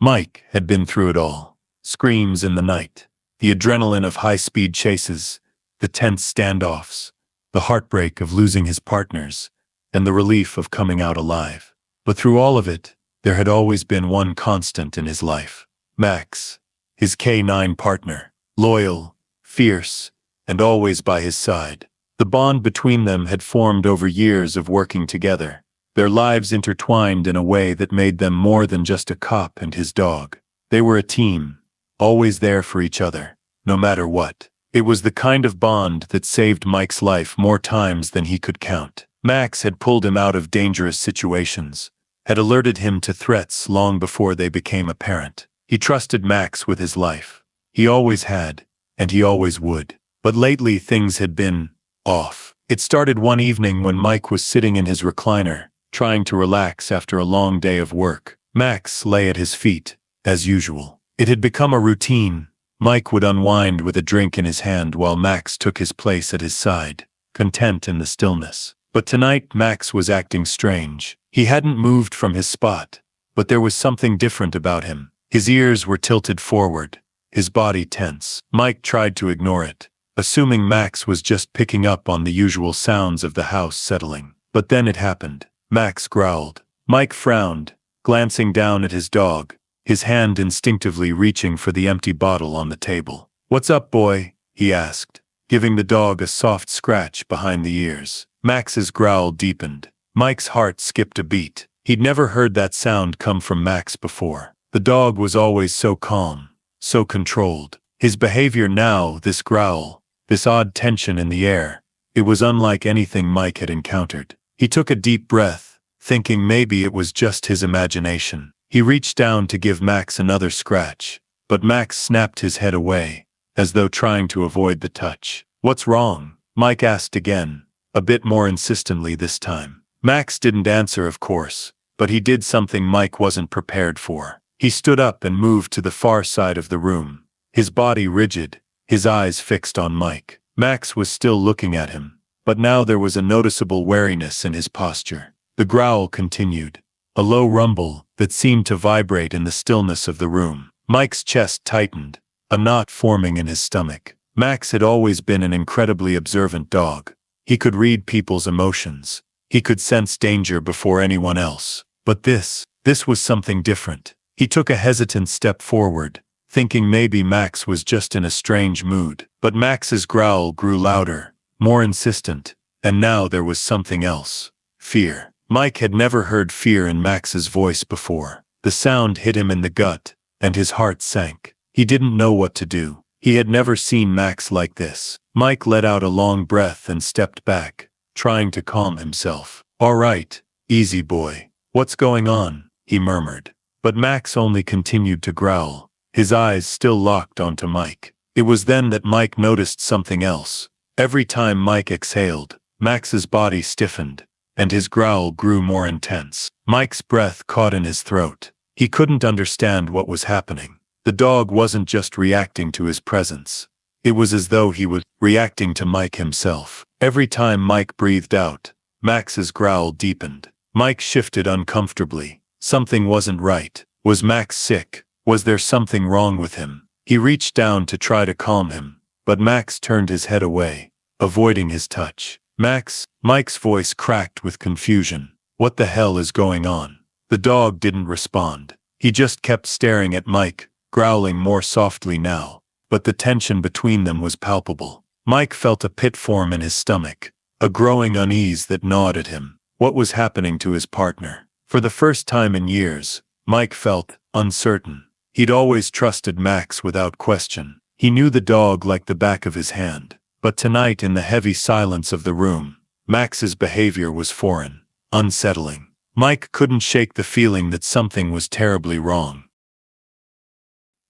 Mike had been through it all. Screams in the night, the adrenaline of high-speed chases, the tense standoffs, the heartbreak of losing his partners, and the relief of coming out alive. But through all of it, there had always been one constant in his life. Max, his K9 partner, loyal, fierce, and always by his side. The bond between them had formed over years of working together, their lives intertwined in a way that made them more than just a cop and his dog. They were a team, always there for each other, no matter what. It was the kind of bond that saved Mike's life more times than he could count. Max had pulled him out of dangerous situations, had alerted him to threats long before they became apparent. He trusted Max with his life. He always had, and he always would. But lately things had been off. It started one evening when Mike was sitting in his recliner, trying to relax after a long day of work. Max lay at his feet, as usual. It had become a routine. Mike would unwind with a drink in his hand while Max took his place at his side, content in the stillness. But tonight Max was acting strange. He hadn't moved from his spot, but there was something different about him. His ears were tilted forward, his body tense. Mike tried to ignore it, assuming Max was just picking up on the usual sounds of the house settling. But then it happened. Max growled. Mike frowned, glancing down at his dog, his hand instinctively reaching for the empty bottle on the table. "What's up, boy?" he asked, giving the dog a soft scratch behind the ears. Max's growl deepened. Mike's heart skipped a beat. He'd never heard that sound come from Max before. The dog was always so calm, so controlled. His behavior now, this growl, this odd tension in the air, it was unlike anything Mike had encountered. He took a deep breath, thinking maybe it was just his imagination. He reached down to give Max another scratch, but Max snapped his head away, as though trying to avoid the touch. "What's wrong?" Mike asked again, a bit more insistently this time. Max didn't answer, of course, but he did something Mike wasn't prepared for. He stood up and moved to the far side of the room, his body rigid, his eyes fixed on Mike. Max was still looking at him, but now there was a noticeable wariness in his posture. The growl continued, a low rumble that seemed to vibrate in the stillness of the room. Mike's chest tightened, a knot forming in his stomach. Max had always been an incredibly observant dog. He could read people's emotions. He could sense danger before anyone else. But this was something different. He took a hesitant step forward, thinking maybe Max was just in a strange mood. But Max's growl grew louder, more insistent, and now there was something else. Fear. Mike had never heard fear in Max's voice before. The sound hit him in the gut, and his heart sank. He didn't know what to do. He had never seen Max like this. Mike let out a long breath and stepped back, trying to calm himself. "All right, easy boy. What's going on?" he murmured. But Max only continued to growl, his eyes still locked onto Mike. It was then that Mike noticed something else. Every time Mike exhaled, Max's body stiffened, and his growl grew more intense. Mike's breath caught in his throat. He couldn't understand what was happening. The dog wasn't just reacting to his presence. It was as though he was reacting to Mike himself. Every time Mike breathed out, Max's growl deepened. Mike shifted uncomfortably. Something wasn't right. Was Max sick? Was there something wrong with him? He reached down to try to calm him, but Max turned his head away, avoiding his touch. Mike's voice cracked with confusion. "What the hell is going on?" The dog didn't respond. He just kept staring at Mike, growling more softly now, but the tension between them was palpable. Mike felt a pit form in his stomach, a growing unease that gnawed at him. What was happening to his partner? For the first time in years, Mike felt uncertain. He'd always trusted Max without question. He knew the dog like the back of his hand. But tonight, in the heavy silence of the room, Max's behavior was foreign, unsettling. Mike couldn't shake the feeling that something was terribly wrong.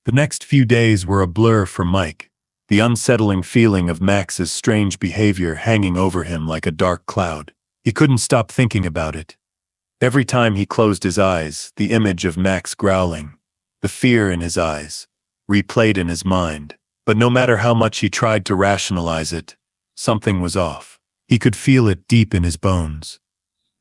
The next few days were a blur for Mike, the unsettling feeling of Max's strange behavior hanging over him like a dark cloud. He couldn't stop thinking about it. Every time he closed his eyes, the image of Max growling, the fear in his eyes, replayed in his mind. But no matter how much he tried to rationalize it, something was off. He could feel it deep in his bones.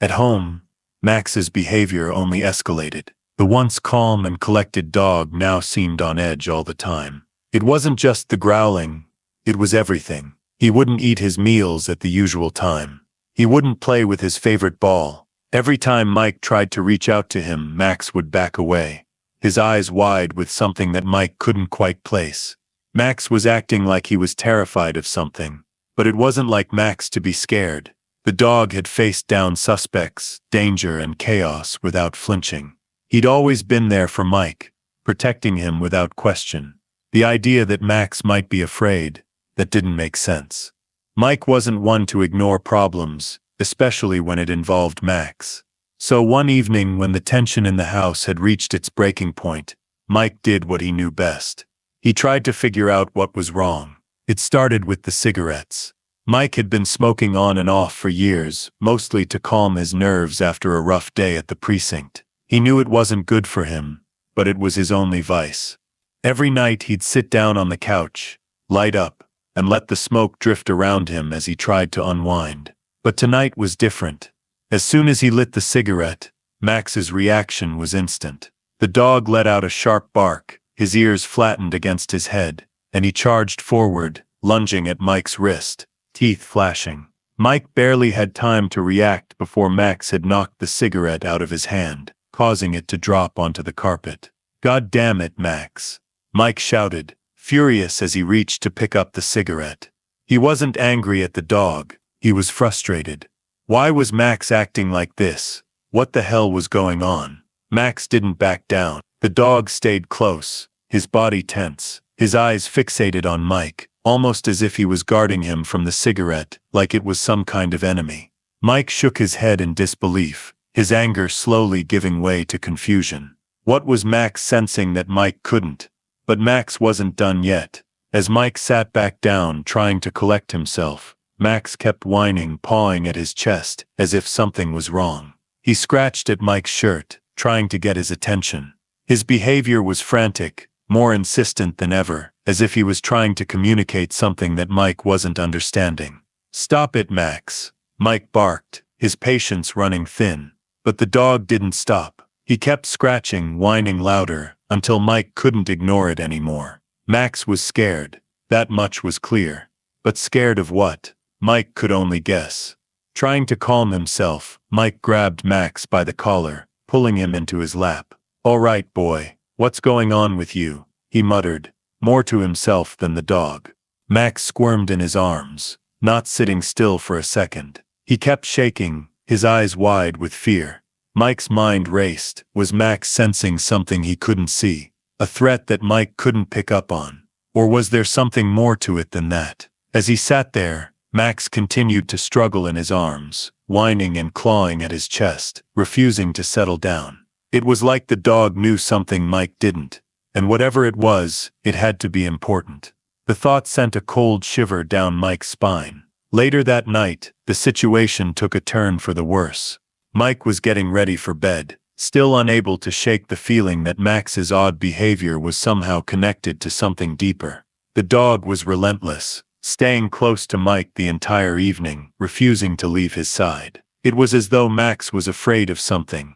At home, Max's behavior only escalated. The once calm and collected dog now seemed on edge all the time. It wasn't just the growling, it was everything. He wouldn't eat his meals at the usual time. He wouldn't play with his favorite ball. Every time Mike tried to reach out to him, Max would back away, his eyes wide with something that Mike couldn't quite place. Max was acting like he was terrified of something, but it wasn't like Max to be scared. The dog had faced down suspects, danger, and chaos without flinching. He'd always been there for Mike, protecting him without question. The idea that Max might be afraid, that didn't make sense. Mike wasn't one to ignore problems, especially when it involved Max. So one evening when the tension in the house had reached its breaking point, Mike did what he knew best. He tried to figure out what was wrong. It started with the cigarettes. Mike had been smoking on and off for years, mostly to calm his nerves after a rough day at the precinct. He knew it wasn't good for him, but it was his only vice. Every night he'd sit down on the couch, light up, and let the smoke drift around him as he tried to unwind. But tonight was different. As soon as he lit the cigarette, Max's reaction was instant. The dog let out a sharp bark, his ears flattened against his head, and he charged forward, lunging at Mike's wrist, teeth flashing. Mike barely had time to react before Max had knocked the cigarette out of his hand, causing it to drop onto the carpet. "God damn it, Max!" Mike shouted, furious as he reached to pick up the cigarette. He wasn't angry at the dog, he was frustrated. Why was Max acting like this? What the hell was going on? Max didn't back down. The dog stayed close, his body tense, his eyes fixated on Mike, almost as if he was guarding him from the cigarette, like it was some kind of enemy. Mike shook his head in disbelief, his anger slowly giving way to confusion. What was Max sensing that Mike couldn't? But Max wasn't done yet. As Mike sat back down trying to collect himself, Max kept whining, pawing at his chest, as if something was wrong. He scratched at Mike's shirt, trying to get his attention. His behavior was frantic, more insistent than ever, as if he was trying to communicate something that Mike wasn't understanding. "Stop it, Max," Mike barked, his patience running thin. But the dog didn't stop. He kept scratching, whining louder, until Mike couldn't ignore it anymore. Max was scared, that much was clear. But scared of what? Mike could only guess. Trying to calm himself, Mike grabbed Max by the collar, pulling him into his lap. "All right, boy, what's going on with you?" he muttered, more to himself than the dog. Max squirmed in his arms, not sitting still for a second. He kept shaking, his eyes wide with fear. Mike's mind raced. Was Max sensing something he couldn't see? A threat that Mike couldn't pick up on? Or was there something more to it than that? As he sat there, Max continued to struggle in his arms, whining and clawing at his chest, refusing to settle down. It was like the dog knew something Mike didn't, and whatever it was, it had to be important. The thought sent a cold shiver down Mike's spine. Later that night, the situation took a turn for the worse. Mike was getting ready for bed, still unable to shake the feeling that Max's odd behavior was somehow connected to something deeper. The dog was relentless, staying close to Mike the entire evening, refusing to leave his side. It was as though Max was afraid of something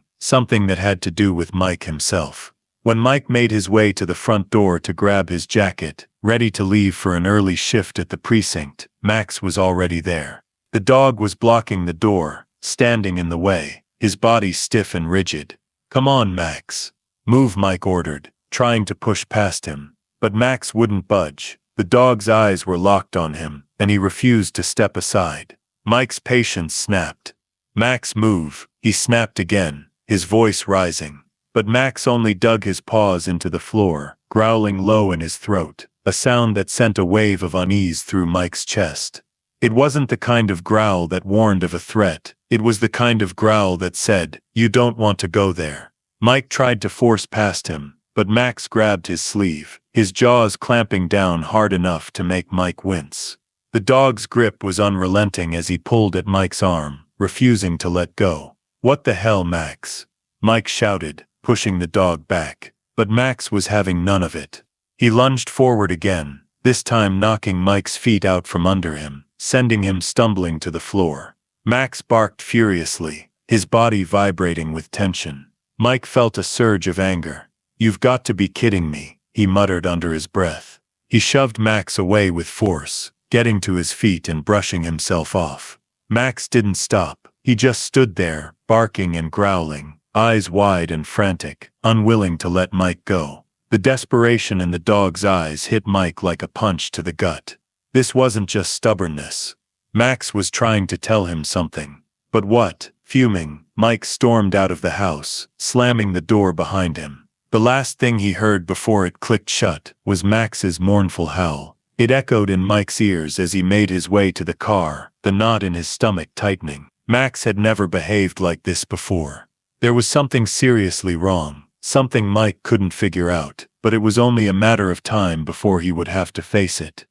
that had to do with Mike himself. When Mike made his way to the front door to grab his jacket, ready to leave for an early shift at the precinct, Max was already there. The dog was blocking the door, standing in the way, his body stiff and rigid. "Come on, Max. Move," Mike ordered, trying to push past him. But Max wouldn't budge. The dog's eyes were locked on him, and he refused to step aside. Mike's patience snapped. "Max, move," he snapped again, his voice rising. But Max only dug his paws into the floor, growling low in his throat, a sound that sent a wave of unease through Mike's chest. It wasn't the kind of growl that warned of a threat. It was the kind of growl that said, "You don't want to go there." Mike tried to force past him, but Max grabbed his sleeve, his jaws clamping down hard enough to make Mike wince. The dog's grip was unrelenting as he pulled at Mike's arm, refusing to let go. "What the hell, Max?" Mike shouted, pushing the dog back. But Max was having none of it. He lunged forward again, this time knocking Mike's feet out from under him, sending him stumbling to the floor. Max barked furiously, his body vibrating with tension. Mike felt a surge of anger. "You've got to be kidding me," he muttered under his breath. He shoved Max away with force, getting to his feet and brushing himself off. Max didn't stop. He just stood there, barking and growling, eyes wide and frantic, unwilling to let Mike go. The desperation in the dog's eyes hit Mike like a punch to the gut. This wasn't just stubbornness. Max was trying to tell him something. But what? Fuming, Mike stormed out of the house, slamming the door behind him. The last thing he heard before it clicked shut was Max's mournful howl. It echoed in Mike's ears as he made his way to the car, the knot in his stomach tightening. Max had never behaved like this before. There was something seriously wrong, something Mike couldn't figure out, but it was only a matter of time before he would have to face it.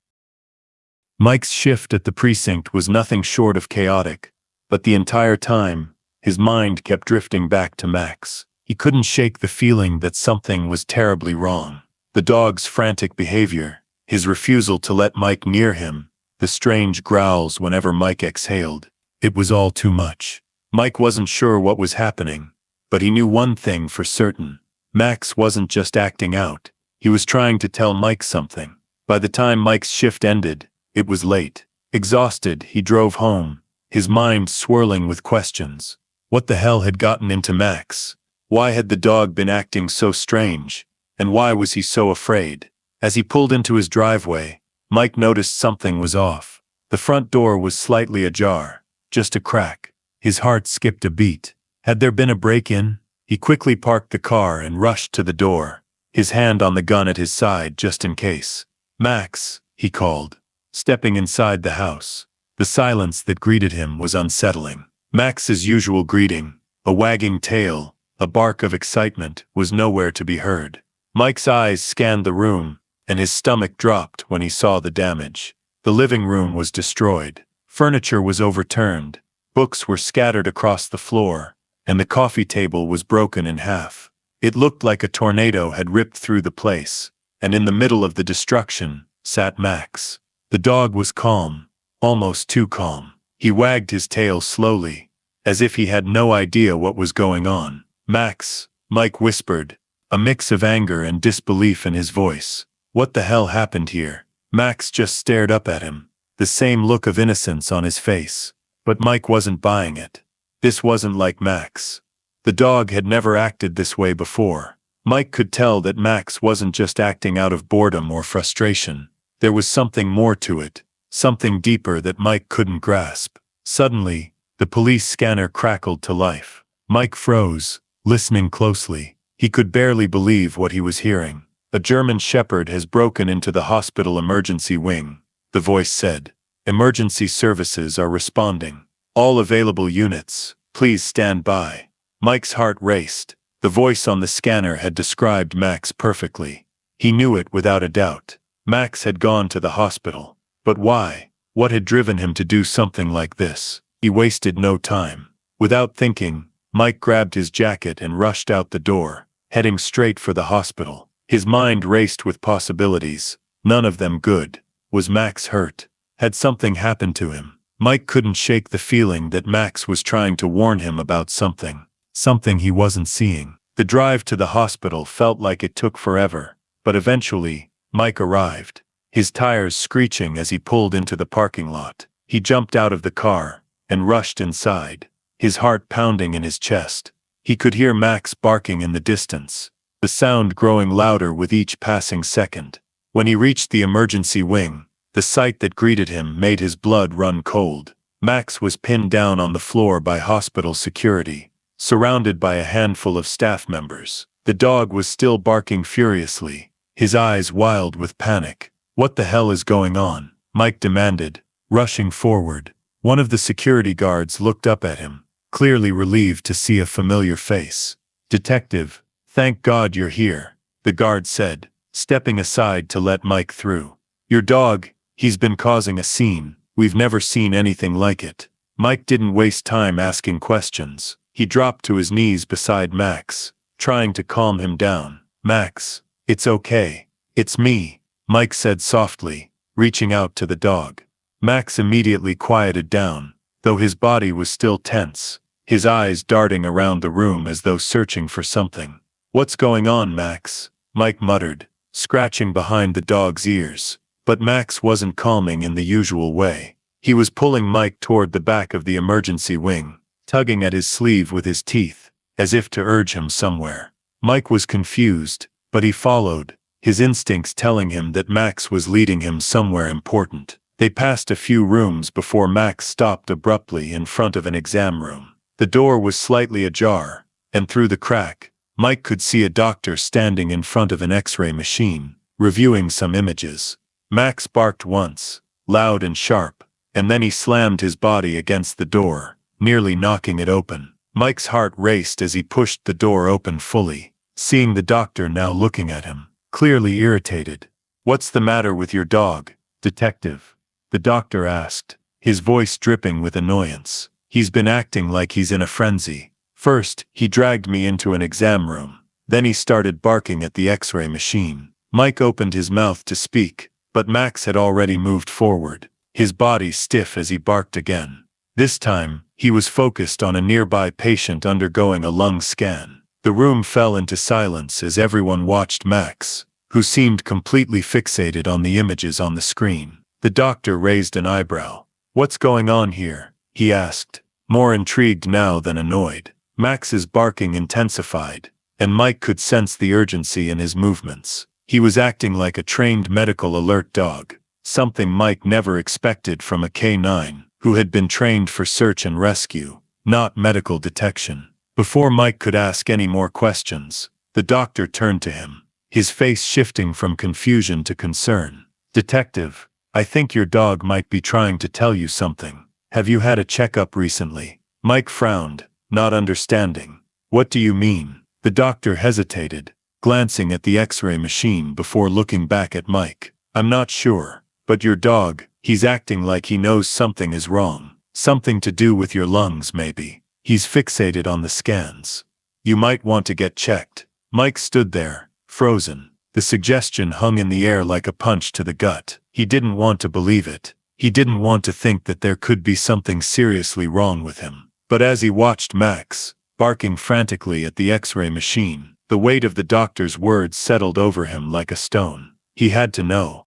Mike's shift at the precinct was nothing short of chaotic, but the entire time, his mind kept drifting back to Max. He couldn't shake the feeling that something was terribly wrong. The dog's frantic behavior, his refusal to let Mike near him, the strange growls whenever Mike exhaled. It was all too much. Mike wasn't sure what was happening, but he knew one thing for certain. Max wasn't just acting out. He was trying to tell Mike something. By the time Mike's shift ended, it was late. Exhausted, he drove home, his mind swirling with questions. What the hell had gotten into Max? Why had the dog been acting so strange? And why was he so afraid? As he pulled into his driveway, Mike noticed something was off. The front door was slightly ajar, just a crack. His heart skipped a beat. Had there been a break-in? He quickly parked the car and rushed to the door, his hand on the gun at his side just in case. "Max," he called, stepping inside the house. The silence that greeted him was unsettling. Max's usual greeting, a wagging tail, a bark of excitement, was nowhere to be heard. Mike's eyes scanned the room, and his stomach dropped when he saw the damage. The living room was destroyed. Furniture was overturned. Books were scattered across the floor, and the coffee table was broken in half. It looked like a tornado had ripped through the place, and in the middle of the destruction sat Max. The dog was calm, almost too calm. He wagged his tail slowly, as if he had no idea what was going on. "Max," Mike whispered, a mix of anger and disbelief in his voice. What the hell happened here? Max just stared up at him, the same look of innocence on his face. But Mike wasn't buying it. This wasn't like Max. The dog had never acted this way before. Mike could tell that Max wasn't just acting out of boredom or frustration. There was something more to it, something deeper that Mike couldn't grasp. Suddenly, the police scanner crackled to life. Mike froze, listening closely. He could barely believe what he was hearing. "A German Shepherd has broken into the hospital emergency wing," the voice said. "Emergency services are responding. All available units, please stand by." Mike's heart raced. The voice on the scanner had described Max perfectly. He knew it without a doubt. Max had gone to the hospital. But why? What had driven him to do something like this? He wasted no time. Without thinking, Mike grabbed his jacket and rushed out the door, heading straight for the hospital. His mind raced with possibilities, none of them good. Was Max hurt? Had something happened to him? Mike couldn't shake the feeling that Max was trying to warn him about something he wasn't seeing. The drive to the hospital felt like it took forever, but eventually, Mike arrived, his tires screeching as he pulled into the parking lot. He jumped out of the car and rushed inside, his heart pounding in his chest. He could hear Max barking in the distance, the sound growing louder with each passing second. When he reached the emergency wing, the sight that greeted him made his blood run cold. Max was pinned down on the floor by hospital security, surrounded by a handful of staff members. The dog was still barking furiously, his eyes wild with panic. "What the hell is going on?" Mike demanded, rushing forward. One of the security guards looked up at him, clearly relieved to see a familiar face. "Detective, thank God you're here," the guard said, stepping aside to let Mike through. "Your dog, he's been causing a scene. We've never seen anything like it." Mike didn't waste time asking questions. He dropped to his knees beside Max, trying to calm him down. "Max, it's okay. It's me," Mike said softly, reaching out to the dog. Max immediately quieted down, though his body was still tense. his eyes darting around the room as though searching for something. "What's going on, Max?" Mike muttered, scratching behind the dog's ears. But Max wasn't calming in the usual way. He was pulling Mike toward the back of the emergency wing, tugging at his sleeve with his teeth, as if to urge him somewhere. Mike was confused, but he followed, his instincts telling him that Max was leading him somewhere important. They passed a few rooms before Max stopped abruptly in front of an exam room. The door was slightly ajar, and through the crack, Mike could see a doctor standing in front of an X-ray machine, reviewing some images. Max barked once, loud and sharp, and then he slammed his body against the door, nearly knocking it open. Mike's heart raced as he pushed the door open fully, seeing the doctor now looking at him, clearly irritated. "What's the matter with your dog, detective?" the doctor asked, his voice dripping with annoyance. "He's been acting like he's in a frenzy. First, he dragged me into an exam room. Then he started barking at the X-ray machine." Mike opened his mouth to speak, but Max had already moved forward, his body stiff as he barked again. This time, he was focused on a nearby patient undergoing a lung scan. The room fell into silence as everyone watched Max, who seemed completely fixated on the images on the screen. The doctor raised an eyebrow. "What's going on here?" he asked, more intrigued now than annoyed. Max's barking intensified, and Mike could sense the urgency in his movements. He was acting like a trained medical alert dog, something Mike never expected from a K9, who had been trained for search and rescue, not medical detection. Before Mike could ask any more questions, the doctor turned to him, his face shifting from confusion to concern. "Detective, I think your dog might be trying to tell you something. Have you had a checkup recently?" Mike frowned, not understanding. "What do you mean?" The doctor hesitated, glancing at the X-ray machine before looking back at Mike. "I'm not sure, but your dog, he's acting like he knows something is wrong. Something to do with your lungs, maybe. He's fixated on the scans. You might want to get checked." Mike stood there, frozen. The suggestion hung in the air like a punch to the gut. He didn't want to believe it. He didn't want to think that there could be something seriously wrong with him. But as he watched Max, barking frantically at the X-ray machine, the weight of the doctor's words settled over him like a stone. He had to know.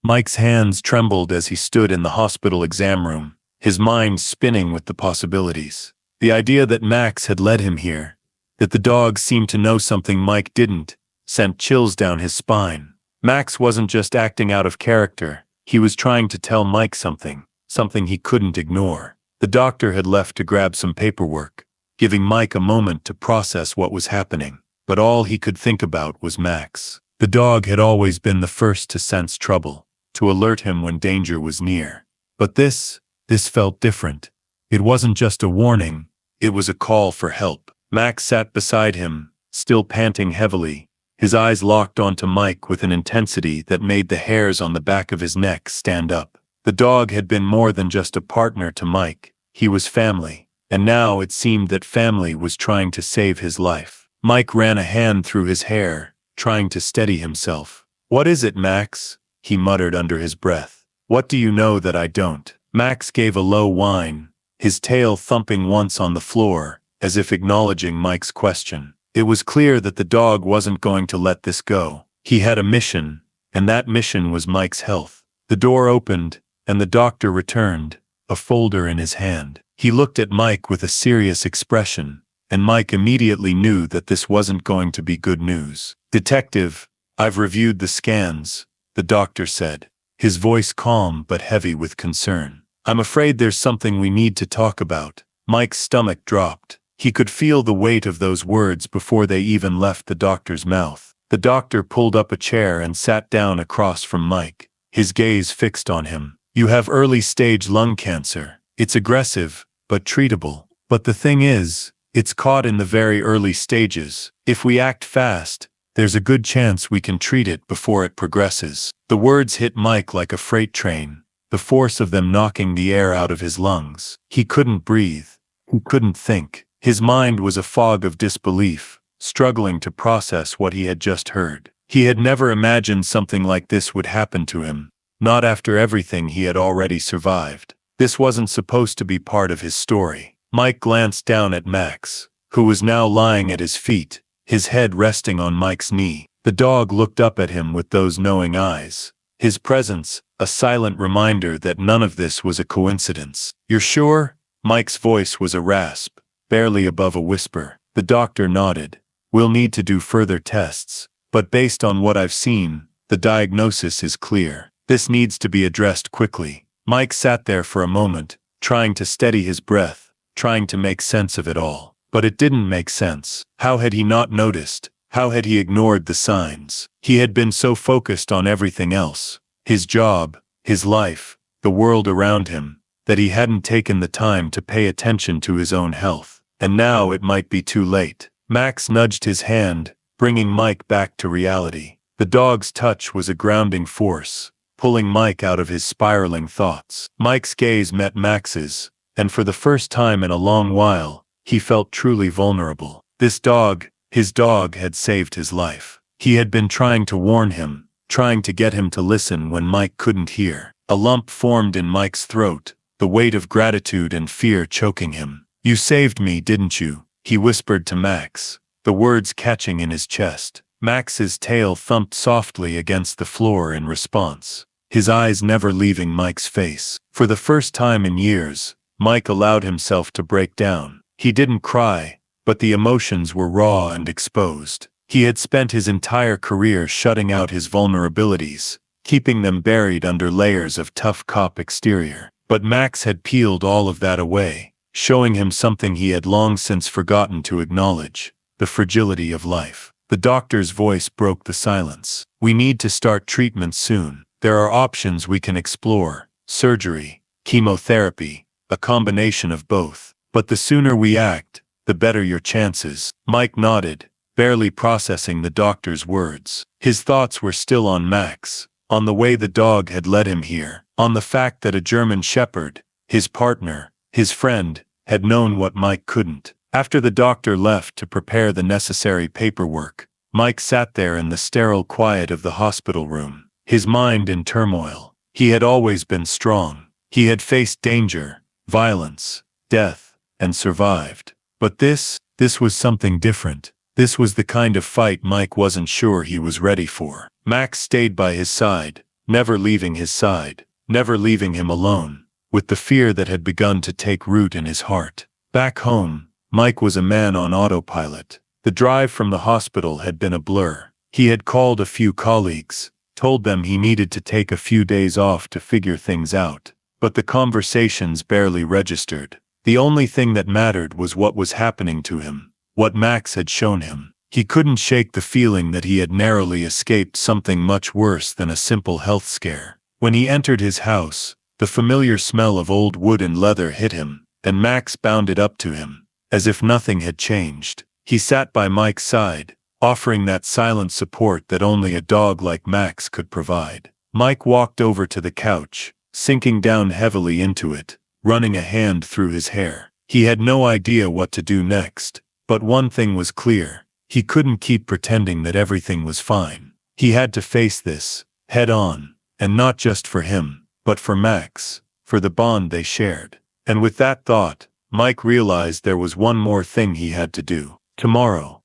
Mike's hands trembled as he stood in the hospital exam room, his mind spinning with the possibilities. The idea that Max had led him here, that the dog seemed to know something Mike didn't, sent chills down his spine. Max wasn't just acting out of character, he was trying to tell Mike something he couldn't ignore. The doctor had left to grab some paperwork, giving Mike a moment to process what was happening, but all he could think about was Max. The dog had always been the first to sense trouble, to alert him when danger was near. But this felt different. It wasn't just a warning, it was a call for help. Max sat beside him, still panting heavily, his eyes locked onto Mike with an intensity that made the hairs on the back of his neck stand up. The dog had been more than just a partner to Mike, he was family. And now it seemed that family was trying to save his life. Mike ran a hand through his hair, trying to steady himself. "What is it, Max?" he muttered under his breath. "What do you know that I don't?" Max gave a low whine, his tail thumping once on the floor, as if acknowledging Mike's question. It was clear that the dog wasn't going to let this go. He had a mission, and that mission was Mike's health. The door opened, and the doctor returned, a folder in his hand. He looked at Mike with a serious expression, and Mike immediately knew that this wasn't going to be good news. "Detective, I've reviewed the scans," the doctor said, his voice calm but heavy with concern. "I'm afraid there's something we need to talk about." Mike's stomach dropped. He could feel the weight of those words before they even left the doctor's mouth. The doctor pulled up a chair and sat down across from Mike, his gaze fixed on him. "You have early-stage lung cancer. It's aggressive, but treatable. But the thing is, it's caught in the very early stages. If we act fast, there's a good chance we can treat it before it progresses." The words hit Mike like a freight train, the force of them knocking the air out of his lungs. He couldn't breathe. He couldn't think. His mind was a fog of disbelief, struggling to process what he had just heard. He had never imagined something like this would happen to him, not after everything he had already survived. This wasn't supposed to be part of his story. Mike glanced down at Max, who was now lying at his feet, his head resting on Mike's knee. The dog looked up at him with those knowing eyes. His presence, a silent reminder that none of this was a coincidence. "You're sure?" Mike's voice was a rasp, barely above a whisper. The doctor nodded. "We'll need to do further tests, but based on what I've seen, the diagnosis is clear. This needs to be addressed quickly." Mike sat there for a moment, trying to steady his breath, trying to make sense of it all. But it didn't make sense. How had he not noticed? How had he ignored the signs? He had been so focused on everything else, his job, his life, the world around him, that he hadn't taken the time to pay attention to his own health. And now it might be too late. Max nudged his hand, bringing Mike back to reality. The dog's touch was a grounding force, pulling Mike out of his spiraling thoughts. Mike's gaze met Max's, and for the first time in a long while, he felt truly vulnerable. This dog, his dog, had saved his life. He had been trying to warn him, trying to get him to listen when Mike couldn't hear. A lump formed in Mike's throat, the weight of gratitude and fear choking him. "You saved me, didn't you?" he whispered to Max, the words catching in his chest. Max's tail thumped softly against the floor in response, his eyes never leaving Mike's face. For the first time in years, Mike allowed himself to break down. He didn't cry, but the emotions were raw and exposed. He had spent his entire career shutting out his vulnerabilities, keeping them buried under layers of tough cop exterior. But Max had peeled all of that away, showing him something he had long since forgotten to acknowledge: the fragility of life. The doctor's voice broke the silence. "We need to start treatment soon. There are options we can explore: surgery, chemotherapy, a combination of both. But the sooner we act, the better your chances." Mike nodded, barely processing the doctor's words. His thoughts were still on Max, on the way the dog had led him here, on the fact that a German shepherd, his partner, his friend, had known what Mike couldn't. After the doctor left to prepare the necessary paperwork, Mike sat there in the sterile quiet of the hospital room, his mind in turmoil. He had always been strong. He had faced danger, violence, death, and survived. But this was something different. This was the kind of fight Mike wasn't sure he was ready for. Max stayed by his side, never leaving his side, never leaving him alone, with the fear that had begun to take root in his heart. Back home, Mike was a man on autopilot. The drive from the hospital had been a blur. He had called a few colleagues, told them he needed to take a few days off to figure things out. But the conversations barely registered. The only thing that mattered was what was happening to him, what Max had shown him. He couldn't shake the feeling that he had narrowly escaped something much worse than a simple health scare. When he entered his house, the familiar smell of old wood and leather hit him, and Max bounded up to him, as if nothing had changed. He sat by Mike's side, offering that silent support that only a dog like Max could provide. Mike walked over to the couch, sinking down heavily into it, running a hand through his hair. He had no idea what to do next, but one thing was clear: he couldn't keep pretending that everything was fine. He had to face this, head on, and not just for him, but for Max, for the bond they shared. And with that thought, Mike realized there was one more thing he had to do. Tomorrow,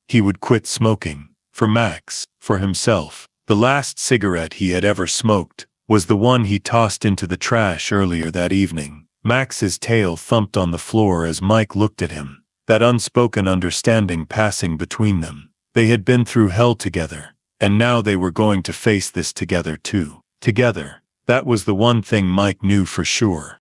he would quit smoking. For Max, for himself. The last cigarette he had ever smoked was the one he tossed into the trash earlier that evening. Max's tail thumped on the floor as Mike looked at him, that unspoken understanding passing between them. They had been through hell together, and now they were going to face this together too. Together. That was the one thing Mike knew for sure.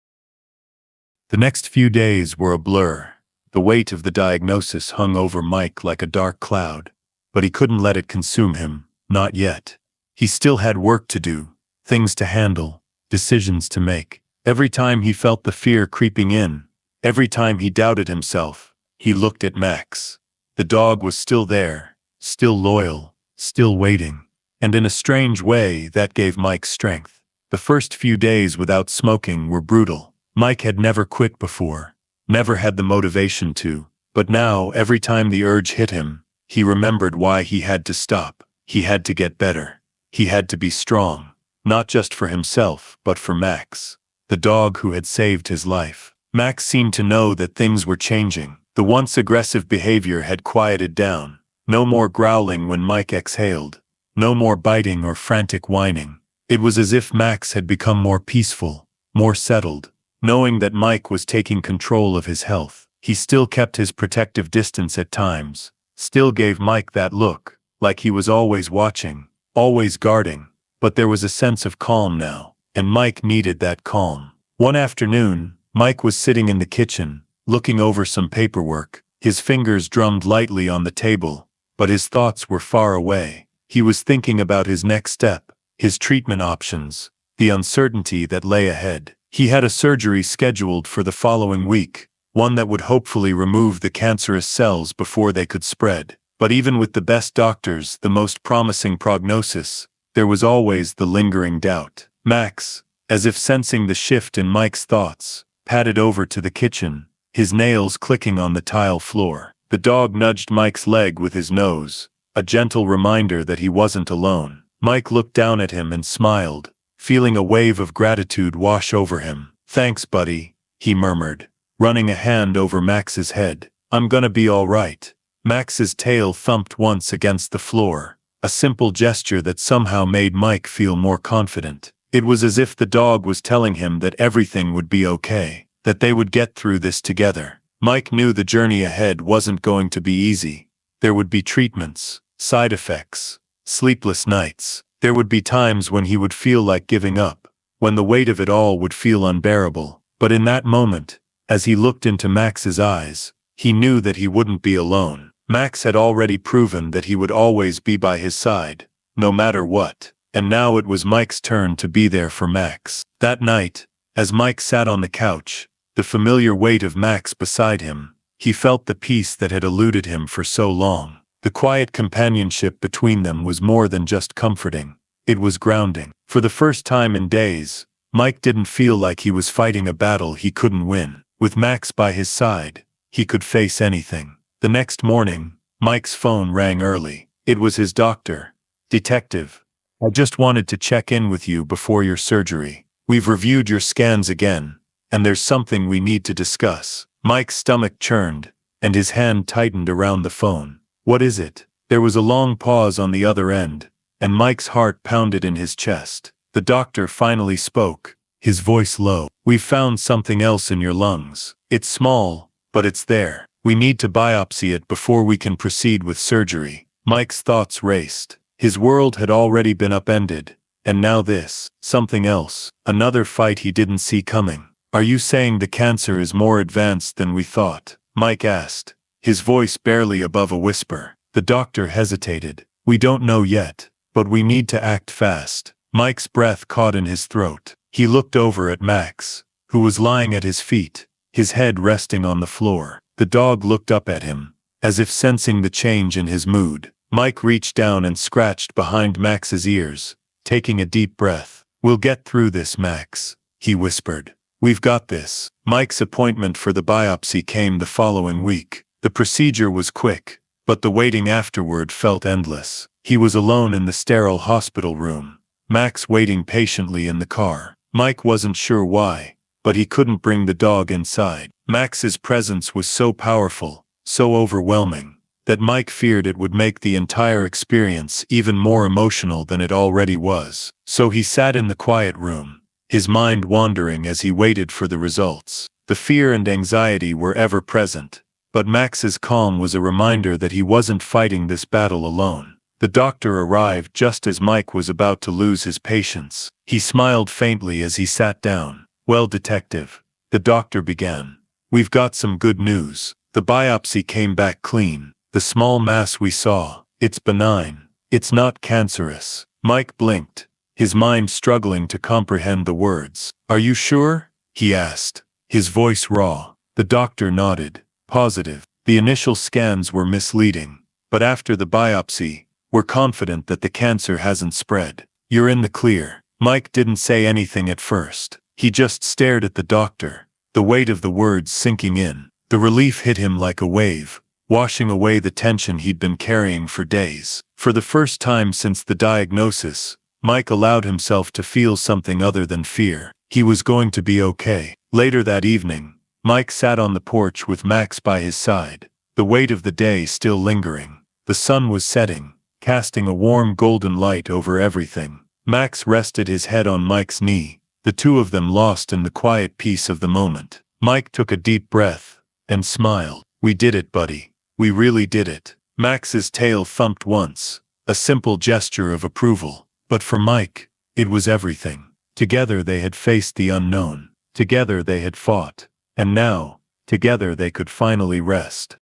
The next few days were a blur. The weight of the diagnosis hung over Mike like a dark cloud, but he couldn't let it consume him, not yet. He still had work to do, things to handle, decisions to make. Every time he felt the fear creeping in, every time he doubted himself, he looked at Max. The dog was still there, still loyal, still waiting. And in a strange way, that gave Mike strength. The first few days without smoking were brutal. Mike had never quit before, never had the motivation to, but now every time the urge hit him, he remembered why he had to stop. He had to get better. He had to be strong, not just for himself, but for Max, the dog who had saved his life. Max seemed to know that things were changing. The once aggressive behavior had quieted down. No more growling when Mike exhaled. No more biting or frantic whining. It was as if Max had become more peaceful, more settled. Knowing that Mike was taking control of his health, he still kept his protective distance at times, still gave Mike that look, like he was always watching, always guarding. But there was a sense of calm now, and Mike needed that calm. One afternoon, Mike was sitting in the kitchen, looking over some paperwork. His fingers drummed lightly on the table, but his thoughts were far away. He was thinking about his next step, his treatment options, the uncertainty that lay ahead. He had a surgery scheduled for the following week, one that would hopefully remove the cancerous cells before they could spread. But even with the best doctors, the most promising prognosis, there was always the lingering doubt. Max, as if sensing the shift in Mike's thoughts, padded over to the kitchen, his nails clicking on the tile floor. The dog nudged Mike's leg with his nose, a gentle reminder that he wasn't alone. Mike looked down at him and smiled, feeling a wave of gratitude wash over him. "Thanks, buddy," he murmured, running a hand over Max's head. "I'm gonna be all right." Max's tail thumped once against the floor, a simple gesture that somehow made Mike feel more confident. It was as if the dog was telling him that everything would be okay, that they would get through this together. Mike knew the journey ahead wasn't going to be easy. There would be treatments, side effects, sleepless nights. There would be times when he would feel like giving up, when the weight of it all would feel unbearable. But in that moment, as he looked into Max's eyes, he knew that he wouldn't be alone. Max had already proven that he would always be by his side, no matter what. And now it was Mike's turn to be there for Max. That night, as Mike sat on the couch, the familiar weight of Max beside him, he felt the peace that had eluded him for so long. The quiet companionship between them was more than just comforting. It was grounding. For the first time in days, Mike didn't feel like he was fighting a battle he couldn't win. With Max by his side, he could face anything. The next morning, Mike's phone rang early. It was his doctor. "Detective, I just wanted to check in with you before your surgery. We've reviewed your scans again, and there's something we need to discuss." Mike's stomach churned, and his hand tightened around the phone. "What is it?" There was a long pause on the other end, and Mike's heart pounded in his chest. The doctor finally spoke, his voice low. "We've found something else in your lungs. It's small, but it's there. We need to biopsy it before we can proceed with surgery." Mike's thoughts raced. His world had already been upended, and now this, something else, another fight he didn't see coming. "Are you saying the cancer is more advanced than we thought?" Mike asked, his voice barely above a whisper. The doctor hesitated. "We don't know yet, but we need to act fast." Mike's breath caught in his throat. He looked over at Max, who was lying at his feet, his head resting on the floor. The dog looked up at him, as if sensing the change in his mood. Mike reached down and scratched behind Max's ears, taking a deep breath. "We'll get through this, Max," he whispered. "We've got this." Mike's appointment for the biopsy came the following week. The procedure was quick, but the waiting afterward felt endless. He was alone in the sterile hospital room, Max waiting patiently in the car. Mike wasn't sure why, but he couldn't bring the dog inside. Max's presence was so powerful, so overwhelming, that Mike feared it would make the entire experience even more emotional than it already was. So he sat in the quiet room, his mind wandering as he waited for the results. The fear and anxiety were ever present, but Max's calm was a reminder that he wasn't fighting this battle alone. The doctor arrived just as Mike was about to lose his patience. He smiled faintly as he sat down. "Well, detective," the doctor began, "we've got some good news. The biopsy came back clean. The small mass we saw, it's benign. It's not cancerous." Mike blinked, his mind struggling to comprehend the words. "Are you sure?" he asked, his voice raw. The doctor nodded. "Positive. The initial scans were misleading, but after the biopsy, we're confident that the cancer hasn't spread. You're in the clear." Mike didn't say anything at first. He just stared at the doctor, the weight of the words sinking in. The relief hit him like a wave, washing away the tension he'd been carrying for days. For the first time since the diagnosis, Mike allowed himself to feel something other than fear. He was going to be okay. Later that evening, Mike sat on the porch with Max by his side, the weight of the day still lingering. The sun was setting, casting a warm golden light over everything. Max rested his head on Mike's knee, the two of them lost in the quiet peace of the moment. Mike took a deep breath and smiled. "We did it, buddy. We really did it." Max's tail thumped once, a simple gesture of approval. But for Mike, it was everything. Together they had faced the unknown. Together they had fought. And now, together they could finally rest.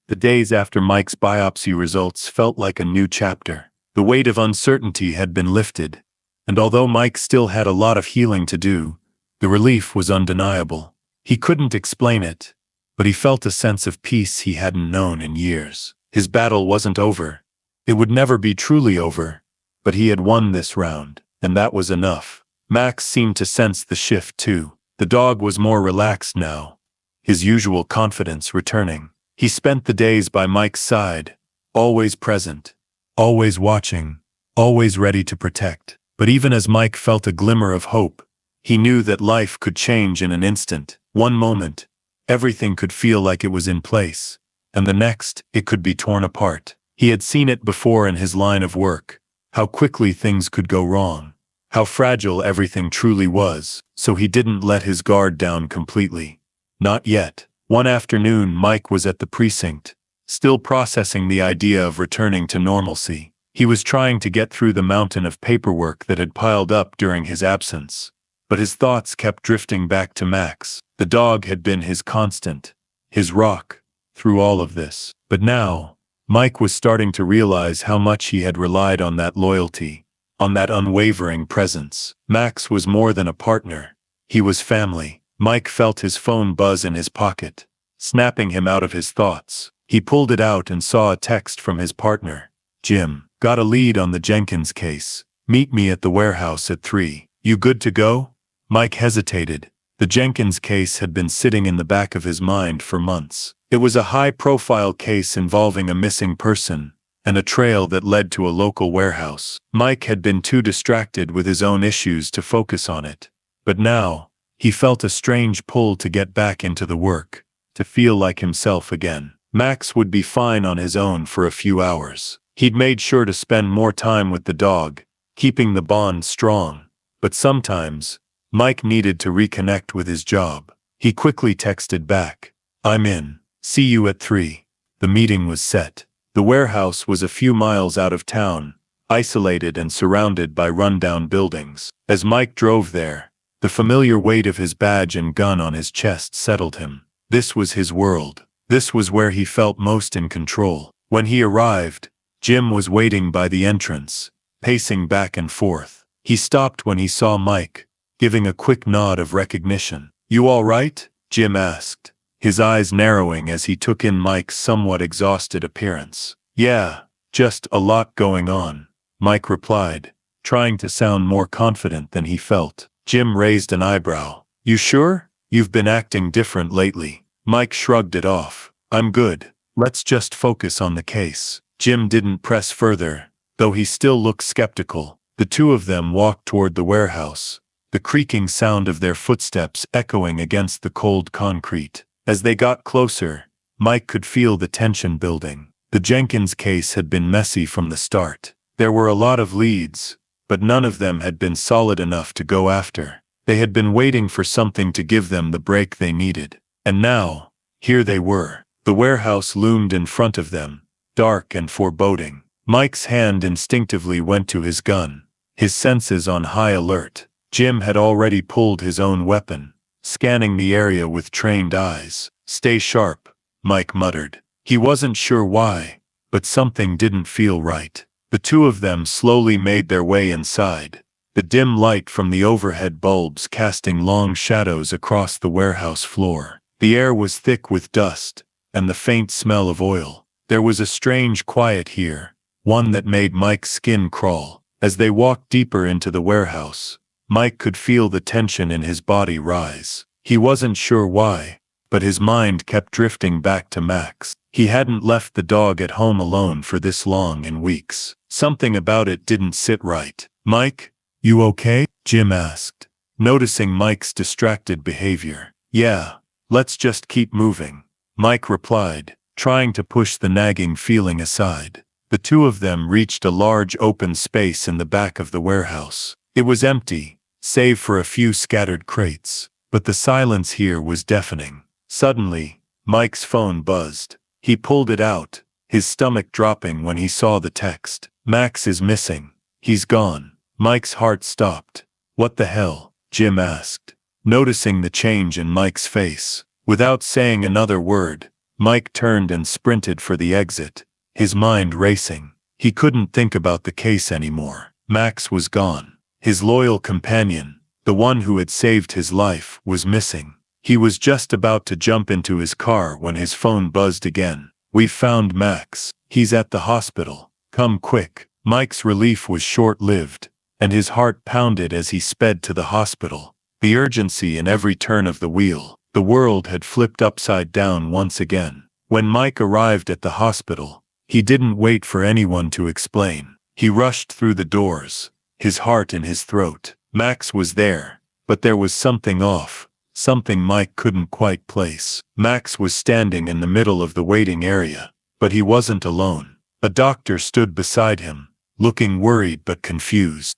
The days after Mike's biopsy results felt like a new chapter. The weight of uncertainty had been lifted, and although Mike still had a lot of healing to do, the relief was undeniable. He couldn't explain it, but he felt a sense of peace he hadn't known in years. His battle wasn't over. It would never be truly over, but he had won this round, and that was enough. Max seemed to sense the shift too. The dog was more relaxed now, his usual confidence returning. He spent the days by Mike's side, always present, always watching, always ready to protect. But even as Mike felt a glimmer of hope, he knew that life could change in an instant. One moment, everything could feel like it was in place, and the next, it could be torn apart. He had seen it before in his line of work, how quickly things could go wrong, how fragile everything truly was, so he didn't let his guard down completely. Not yet. One afternoon, Mike was at the precinct, still processing the idea of returning to normalcy. He was trying to get through the mountain of paperwork that had piled up during his absence, but his thoughts kept drifting back to Max. The dog had been his constant, his rock, through all of this. But now, Mike was starting to realize how much he had relied on that loyalty, on that unwavering presence. Max was more than a partner. He was family. Mike felt his phone buzz in his pocket, snapping him out of his thoughts. He pulled it out and saw a text from his partner. "Jim, got a lead on the Jenkins case. Meet me at the warehouse at 3. You good to go?" Mike hesitated. The Jenkins case had been sitting in the back of his mind for months. It was a high-profile case involving a missing person, and a trail that led to a local warehouse. Mike had been too distracted with his own issues to focus on it. But now, he felt a strange pull to get back into the work, to feel like himself again. Max would be fine on his own for a few hours. He'd made sure to spend more time with the dog, keeping the bond strong. But sometimes, Mike needed to reconnect with his job. He quickly texted back, "I'm in. See you at 3. The meeting was set. The warehouse was a few miles out of town, isolated and surrounded by rundown buildings. As Mike drove there, the familiar weight of his badge and gun on his chest settled him. This was his world. This was where he felt most in control. When he arrived, Jim was waiting by the entrance, pacing back and forth. He stopped when he saw Mike, giving a quick nod of recognition. "You all right?" Jim asked, his eyes narrowing as he took in Mike's somewhat exhausted appearance. "Yeah, just a lot going on," Mike replied, trying to sound more confident than he felt. Jim raised an eyebrow. "You sure? You've been acting different lately." Mike shrugged it off. "I'm good. Let's just focus on the case." Jim didn't press further, though he still looked skeptical. The two of them walked toward the warehouse, the creaking sound of their footsteps echoing against the cold concrete. As they got closer, Mike could feel the tension building. The Jenkins case had been messy from the start. There were a lot of leads, but none of them had been solid enough to go after. They had been waiting for something to give them the break they needed. And now, here they were. The warehouse loomed in front of them, dark and foreboding. Mike's hand instinctively went to his gun, his senses on high alert. Jim had already pulled his own weapon, scanning the area with trained eyes. "Stay sharp," Mike muttered. He wasn't sure why, but something didn't feel right. The two of them slowly made their way inside, the dim light from the overhead bulbs casting long shadows across the warehouse floor. The air was thick with dust, and the faint smell of oil. There was a strange quiet here, one that made Mike's skin crawl. As they walked deeper into the warehouse, Mike could feel the tension in his body rise. He wasn't sure why, but his mind kept drifting back to Max. He hadn't left the dog at home alone for this long in weeks. Something about it didn't sit right. "Mike, you okay?" Jim asked, noticing Mike's distracted behavior. Yeah, let's just keep moving, Mike replied, trying to push the nagging feeling aside. The two of them reached a large open space in the back of the warehouse. It was empty, save for a few scattered crates, but the silence here was deafening. Suddenly, Mike's phone buzzed. He pulled it out, his stomach dropping when he saw the text. Max is missing. He's gone. Mike's heart stopped. What the hell? Jim asked, noticing the change in Mike's face. Without saying another word, Mike turned and sprinted for the exit, his mind racing. He couldn't think about the case anymore. Max was gone. His loyal companion, the one who had saved his life, was missing. He was just about to jump into his car when his phone buzzed again. "We've found Max. He's at the hospital. Come quick." Mike's relief was short-lived, and his heart pounded as he sped to the hospital. The urgency in every turn of the wheel. The world had flipped upside down once again. When Mike arrived at the hospital, he didn't wait for anyone to explain. He rushed through the doors, his heart in his throat. Max was there, but there was something off, something Mike couldn't quite place. Max was standing in the middle of the waiting area, but he wasn't alone. A doctor stood beside him, looking worried but confused.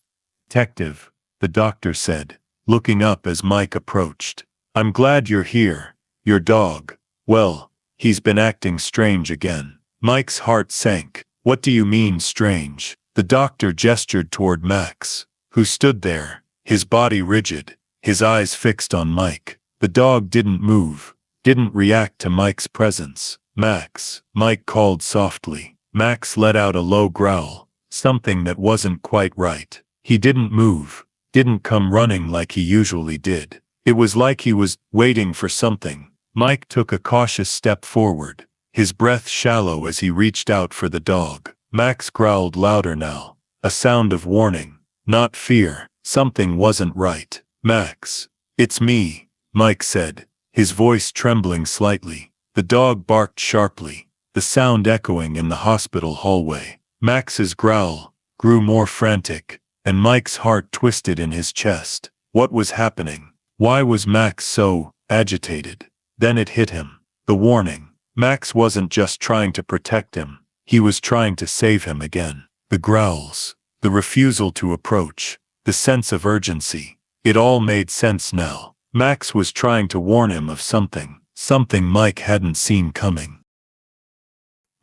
"Detective," the doctor said, looking up as Mike approached. "I'm glad you're here. Your dog, well, he's been acting strange again." Mike's heart sank. "What do you mean strange?" The doctor gestured toward Max, who stood there, his body rigid, his eyes fixed on Mike. The dog didn't move, didn't react to Mike's presence. "Max," Mike called softly. Max let out a low growl, something that wasn't quite right. He didn't move, didn't come running like he usually did. It was like he was waiting for something. Mike took a cautious step forward, his breath shallow as he reached out for the dog. Max growled louder now, a sound of warning, not fear. Something wasn't right. "Max, it's me," Mike said, his voice trembling slightly. The dog barked sharply, the sound echoing in the hospital hallway. Max's growl grew more frantic, and Mike's heart twisted in his chest. What was happening? Why was Max so agitated? Then it hit him. The warning. Max wasn't just trying to protect him. He was trying to save him again. The growls, the refusal to approach, the sense of urgency. It all made sense now. Max was trying to warn him of something Mike hadn't seen coming.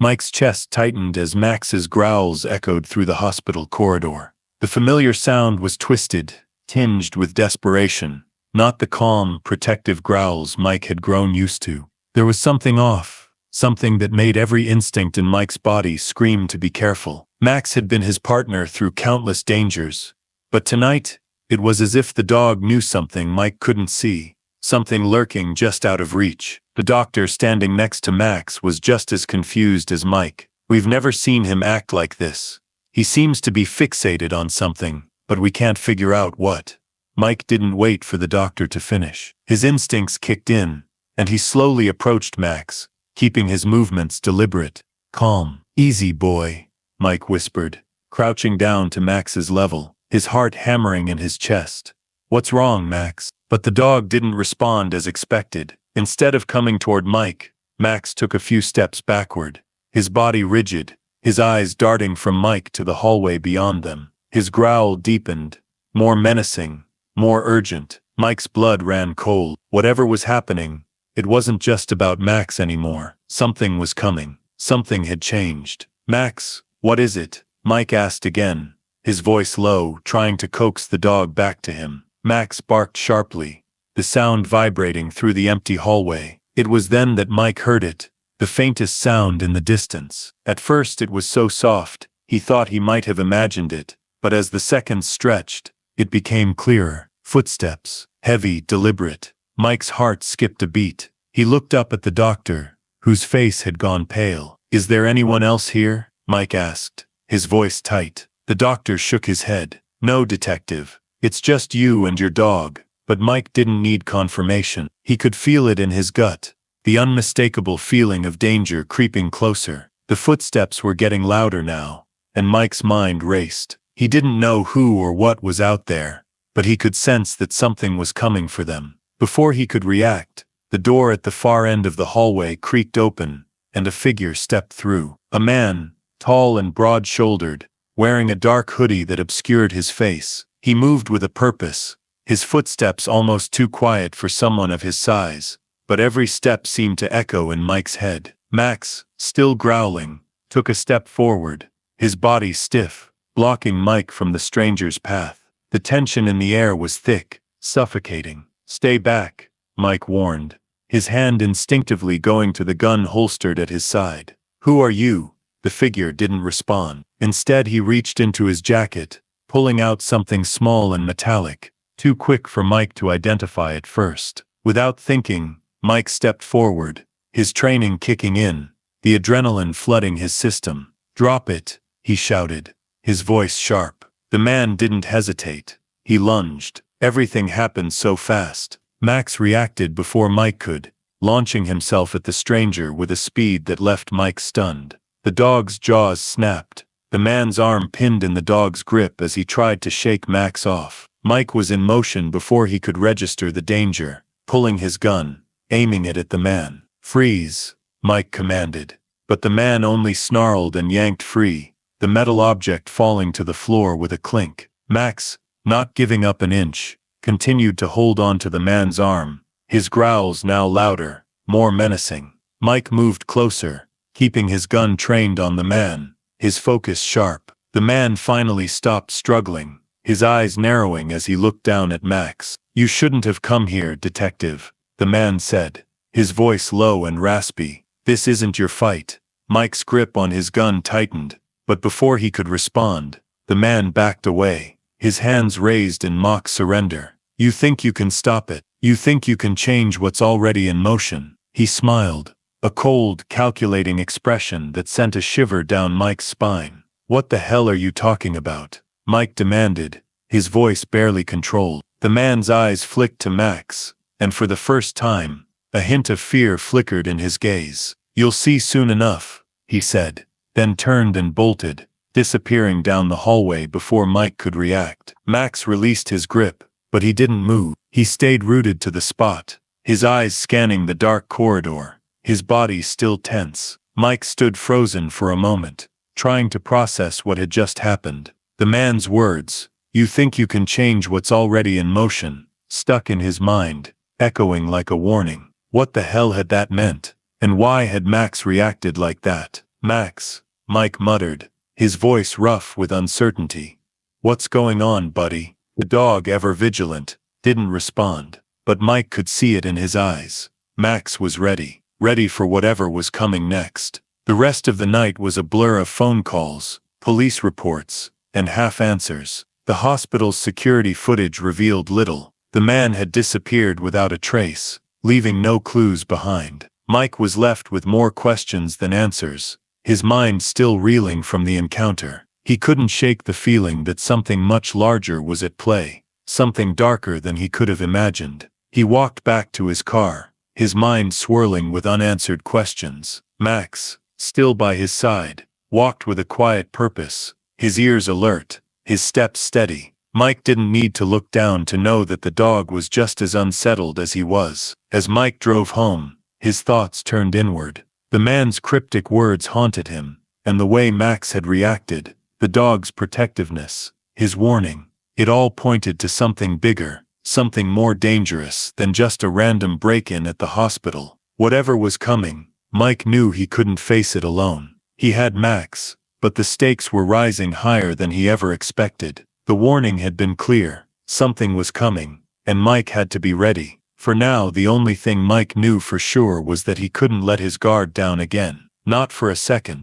Mike's chest tightened as Max's growls echoed through the hospital corridor. The familiar sound was twisted, tinged with desperation, not the calm, protective growls Mike had grown used to. There was something off, something that made every instinct in Mike's body scream to be careful. Max had been his partner through countless dangers, but tonight, it was as if the dog knew something Mike couldn't see, something lurking just out of reach. The doctor standing next to Max was just as confused as Mike. "We've never seen him act like this. He seems to be fixated on something, but we can't figure out what." Mike didn't wait for the doctor to finish. His instincts kicked in, and he slowly approached Max, keeping his movements deliberate. "Calm, easy boy," Mike whispered, crouching down to Max's level, his heart hammering in his chest. "What's wrong, Max?" But the dog didn't respond as expected. Instead of coming toward Mike, Max took a few steps backward, his body rigid, his eyes darting from Mike to the hallway beyond them. His growl deepened, more menacing, more urgent. Mike's blood ran cold. Whatever was happening, it wasn't just about Max anymore. Something was coming. Something had changed. "Max, what is it?" Mike asked again, his voice low, trying to coax the dog back to him. Max barked sharply, the sound vibrating through the empty hallway. It was then that Mike heard it, the faintest sound in the distance. At first it was so soft, he thought he might have imagined it, but as the seconds stretched, it became clearer. Footsteps, heavy, deliberate. Mike's heart skipped a beat. He looked up at the doctor, whose face had gone pale. "Is there anyone else here?" Mike asked, his voice tight. The doctor shook his head. "No, detective. It's just you and your dog." But Mike didn't need confirmation. He could feel it in his gut, the unmistakable feeling of danger creeping closer. The footsteps were getting louder now, and Mike's mind raced. He didn't know who or what was out there, but he could sense that something was coming for them. Before he could react, the door at the far end of the hallway creaked open, and a figure stepped through. A man, tall and broad-shouldered, wearing a dark hoodie that obscured his face. He moved with a purpose, his footsteps almost too quiet for someone of his size, but every step seemed to echo in Mike's head. Max, still growling, took a step forward, his body stiff, blocking Mike from the stranger's path. The tension in the air was thick, suffocating. "Stay back," Mike warned, his hand instinctively going to the gun holstered at his side. "Who are you?" The figure didn't respond. Instead, he reached into his jacket, pulling out something small and metallic, too quick for Mike to identify at first. Without thinking, Mike stepped forward, his training kicking in, the adrenaline flooding his system. "Drop it," he shouted, his voice sharp. The man didn't hesitate. He lunged. Everything happened so fast. Max reacted before Mike could, launching himself at the stranger with a speed that left Mike stunned. The dog's jaws snapped. The man's arm pinned in the dog's grip as he tried to shake Max off. Mike was in motion before he could register the danger, pulling his gun, aiming it at the man. "Freeze," Mike commanded. But the man only snarled and yanked free, the metal object falling to the floor with a clink. Max, not giving up an inch, continued to hold on to the man's arm, his growls now louder, more menacing. Mike moved closer, keeping his gun trained on the man, his focus sharp. The man finally stopped struggling, his eyes narrowing as he looked down at Max. "You shouldn't have come here, detective," the man said, his voice low and raspy. "This isn't your fight." Mike's grip on his gun tightened, but before he could respond, the man backed away, his hands raised in mock surrender. "You think you can stop it? You think you can change what's already in motion?" He smiled, a cold, calculating expression that sent a shiver down Mike's spine. "What the hell are you talking about?" Mike demanded, his voice barely controlled. The man's eyes flicked to Max, and for the first time, a hint of fear flickered in his gaze. "You'll see soon enough," he said, then turned and bolted, disappearing down the hallway before Mike could react. Max released his grip, but he didn't move. He stayed rooted to the spot, his eyes scanning the dark corridor, his body still tense. Mike stood frozen for a moment, trying to process what had just happened. The man's words, "You think you can change what's already in motion," stuck in his mind, echoing like a warning. What the hell had that meant? And why had Max reacted like that? "Max," Mike muttered, his voice rough with uncertainty. "What's going on, buddy?" The dog, ever vigilant, didn't respond, but Mike could see it in his eyes. Max was ready for whatever was coming next. The rest of the night was a blur of phone calls, police reports, and half-answers. The hospital's security footage revealed little. The man had disappeared without a trace, leaving no clues behind. Mike was left with more questions than answers, his mind still reeling from the encounter. He couldn't shake the feeling that something much larger was at play, something darker than he could have imagined. He walked back to his car, his mind swirling with unanswered questions. Max, still by his side, walked with a quiet purpose, his ears alert, his steps steady. Mike didn't need to look down to know that the dog was just as unsettled as he was. As Mike drove home, his thoughts turned inward. The man's cryptic words haunted him, and the way Max had reacted, the dog's protectiveness, his warning, it all pointed to something bigger, something more dangerous than just a random break-in at the hospital. Whatever was coming, Mike knew he couldn't face it alone. He had Max, but the stakes were rising higher than he ever expected. The warning had been clear, something was coming, and Mike had to be ready. For now, the only thing Mike knew for sure was that he couldn't let his guard down again, not for a second.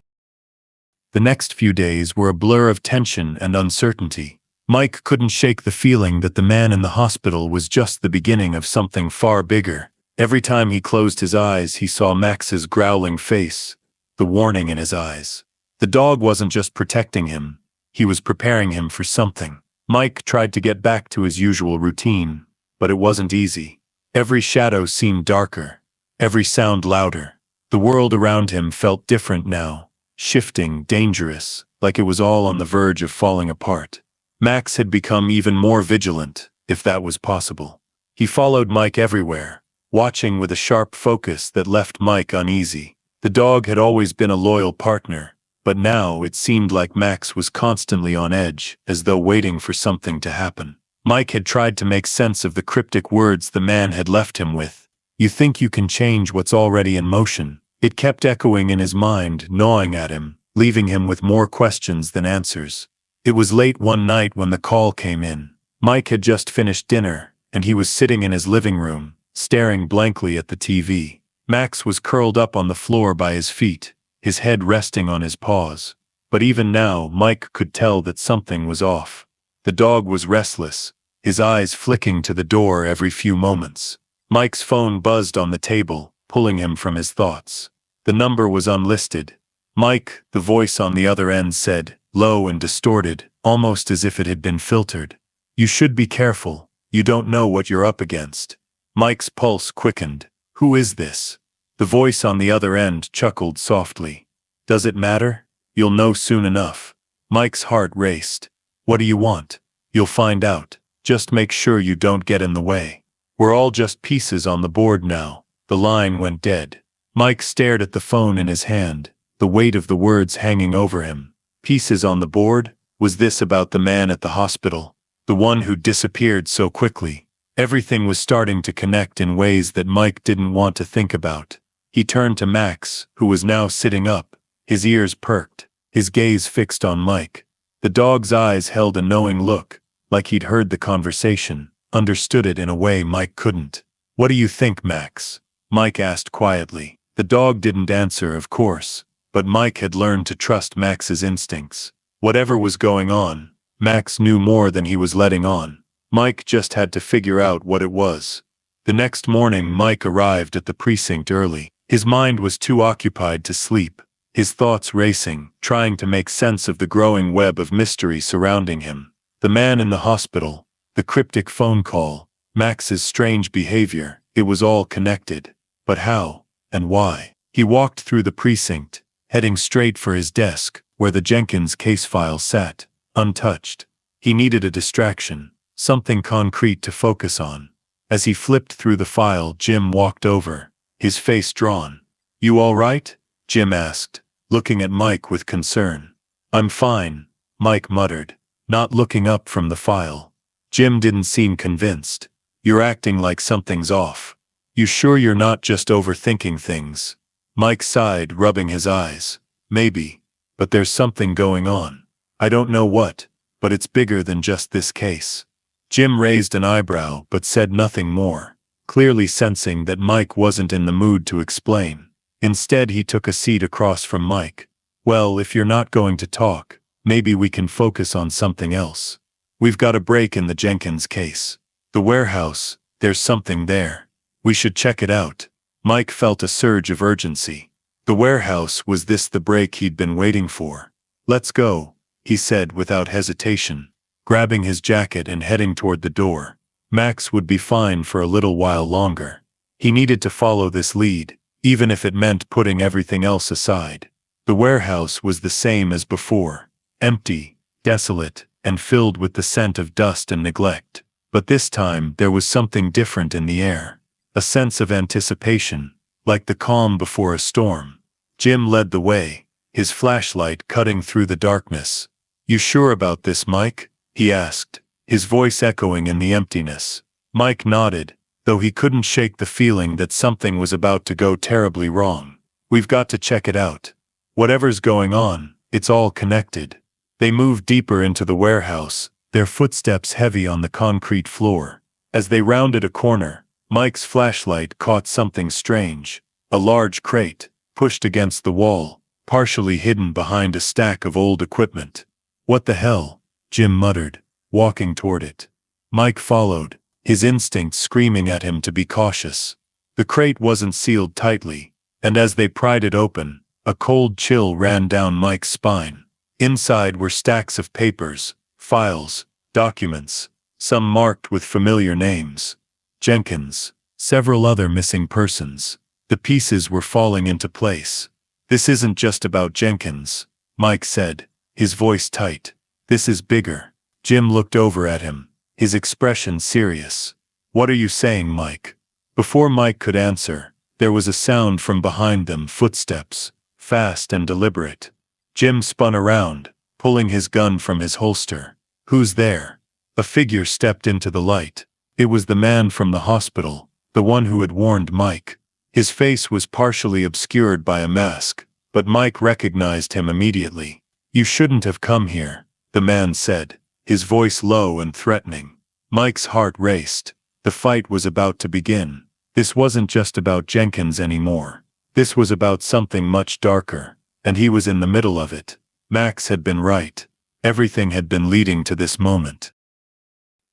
The next few days were a blur of tension and uncertainty. Mike couldn't shake the feeling that the man in the hospital was just the beginning of something far bigger. Every time he closed his eyes, he saw Max's growling face, the warning in his eyes. The dog wasn't just protecting him, he was preparing him for something. Mike tried to get back to his usual routine, but it wasn't easy. Every shadow seemed darker, every sound louder. The world around him felt different now, shifting, dangerous, like it was all on the verge of falling apart. Max had become even more vigilant, if that was possible. He followed Mike everywhere, watching with a sharp focus that left Mike uneasy. The dog had always been a loyal partner, but now it seemed like Max was constantly on edge, as though waiting for something to happen. Mike had tried to make sense of the cryptic words the man had left him with. "You think you can change what's already in motion?" It kept echoing in his mind, gnawing at him, leaving him with more questions than answers. It was late one night when the call came in. Mike had just finished dinner, and he was sitting in his living room, staring blankly at the TV. Max was curled up on the floor by his feet, his head resting on his paws. But even now, Mike could tell that something was off. The dog was restless, his eyes flicking to the door every few moments. Mike's phone buzzed on the table, pulling him from his thoughts. The number was unlisted. "Mike," the voice on the other end said, low and distorted, almost as if it had been filtered. "You should be careful. You don't know what you're up against." Mike's pulse quickened. "Who is this?" The voice on the other end chuckled softly. "Does it matter? You'll know soon enough." Mike's heart raced. "What do you want?" "You'll find out. Just make sure you don't get in the way. We're all just pieces on the board now." The line went dead. Mike stared at the phone in his hand, the weight of the words hanging over him. Pieces on the board? Was this about the man at the hospital? The one who disappeared so quickly? Everything was starting to connect in ways that Mike didn't want to think about. He turned to Max, who was now sitting up, his ears perked, his gaze fixed on Mike. The dog's eyes held a knowing look, like he'd heard the conversation, understood it in a way Mike couldn't. "What do you think, Max?" Mike asked quietly. The dog didn't answer, of course, but Mike had learned to trust Max's instincts. Whatever was going on, Max knew more than he was letting on. Mike just had to figure out what it was. The next morning, Mike arrived at the precinct early. His mind was too occupied to sleep, his thoughts racing, trying to make sense of the growing web of mystery surrounding him. The man in the hospital, the cryptic phone call, Max's strange behavior, it was all connected. But how? And why? He walked through the precinct, heading straight for his desk, where the Jenkins case file sat, untouched. He needed a distraction, something concrete to focus on. As he flipped through the file, Jim walked over, his face drawn. "You all right?" Jim asked, looking at Mike with concern. "I'm fine," Mike muttered, not looking up from the file. Jim didn't seem convinced. "You're acting like something's off. You sure you're not just overthinking things?" Mike sighed, rubbing his eyes. "Maybe, but there's something going on. I don't know what, but it's bigger than just this case." Jim raised an eyebrow but said nothing more, clearly sensing that Mike wasn't in the mood to explain. Instead, he took a seat across from Mike. "Well, if you're not going to talk, maybe we can focus on something else. We've got a break in the Jenkins case. The warehouse, there's something there. We should check it out." Mike felt a surge of urgency. The warehouse, was this the break he'd been waiting for? "Let's go," he said without hesitation, grabbing his jacket and heading toward the door. Max would be fine for a little while longer. He needed to follow this lead, even if it meant putting everything else aside. The warehouse was the same as before, empty, desolate, and filled with the scent of dust and neglect. But this time there was something different in the air. A sense of anticipation, like the calm before a storm. Jim led the way, his flashlight cutting through the darkness. "You sure about this, Mike?" he asked, his voice echoing in the emptiness. Mike nodded, though he couldn't shake the feeling that something was about to go terribly wrong. "We've got to check it out. Whatever's going on, it's all connected." They moved deeper into the warehouse, their footsteps heavy on the concrete floor. As they rounded a corner, Mike's flashlight caught something strange. A large crate, pushed against the wall, partially hidden behind a stack of old equipment. "What the hell?" Jim muttered, walking toward it. Mike followed, his instincts screaming at him to be cautious. The crate wasn't sealed tightly, and as they pried it open, a cold chill ran down Mike's spine. Inside were stacks of papers, files, documents, some marked with familiar names. Jenkins, several other missing persons. The pieces were falling into place. "This isn't just about Jenkins," Mike said, his voice tight. "This is bigger." Jim looked over at him, his expression serious. What are you saying, Mike? Before Mike could answer, there was a sound from behind them, footsteps, fast and deliberate. Jim spun around, pulling his gun from his holster. Who's there? A figure stepped into the light. It was the man from the hospital, the one who had warned Mike. His face was partially obscured by a mask, but Mike recognized him immediately. You shouldn't have come here, the man said, his voice low and threatening. Mike's heart raced. The fight was about to begin. This wasn't just about Jenkins anymore. This was about something much darker, and he was in the middle of it. Max had been right. Everything had been leading to this moment.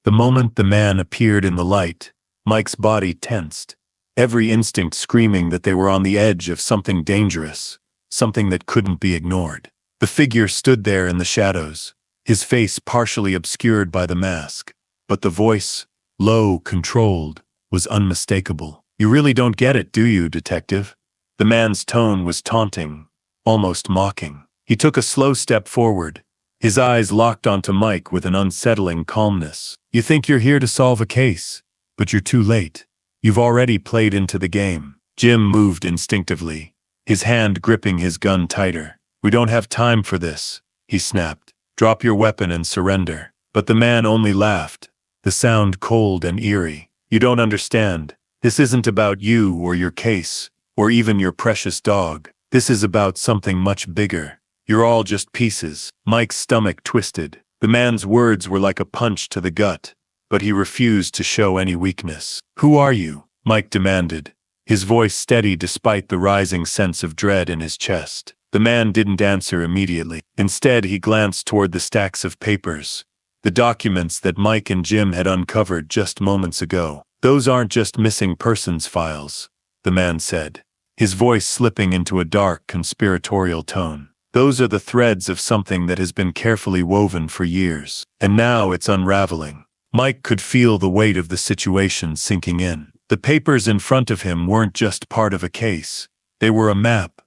The moment the man appeared in the light, Mike's body tensed, every instinct screaming that they were on the edge of something dangerous, something that couldn't be ignored. The figure stood there in the shadows, his face partially obscured by the mask, but the voice, low, controlled, was unmistakable. You really don't get it, do you, detective? The man's tone was taunting, almost mocking. He took a slow step forward, his eyes locked onto Mike with an unsettling calmness. You think you're here to solve a case, but you're too late. You've already played into the game. Jim moved instinctively, his hand gripping his gun tighter. We don't have time for this, he snapped. Drop your weapon and surrender. But the man only laughed, the sound cold and eerie. You don't understand. This isn't about you or your case, or even your precious dog. This is about something much bigger. You're all just pieces. Mike's stomach twisted. The man's words were like a punch to the gut, but he refused to show any weakness. Who are you? Mike demanded, his voice steady despite the rising sense of dread in his chest. The man didn't answer immediately. Instead, he glanced toward the stacks of papers, the documents that Mike and Jim had uncovered just moments ago. Those aren't just missing persons files, the man said, his voice slipping into a dark, conspiratorial tone. Those are the threads of something that has been carefully woven for years, and now it's unraveling. Mike could feel the weight of the situation sinking in. The papers in front of him weren't just part of a case. They were a map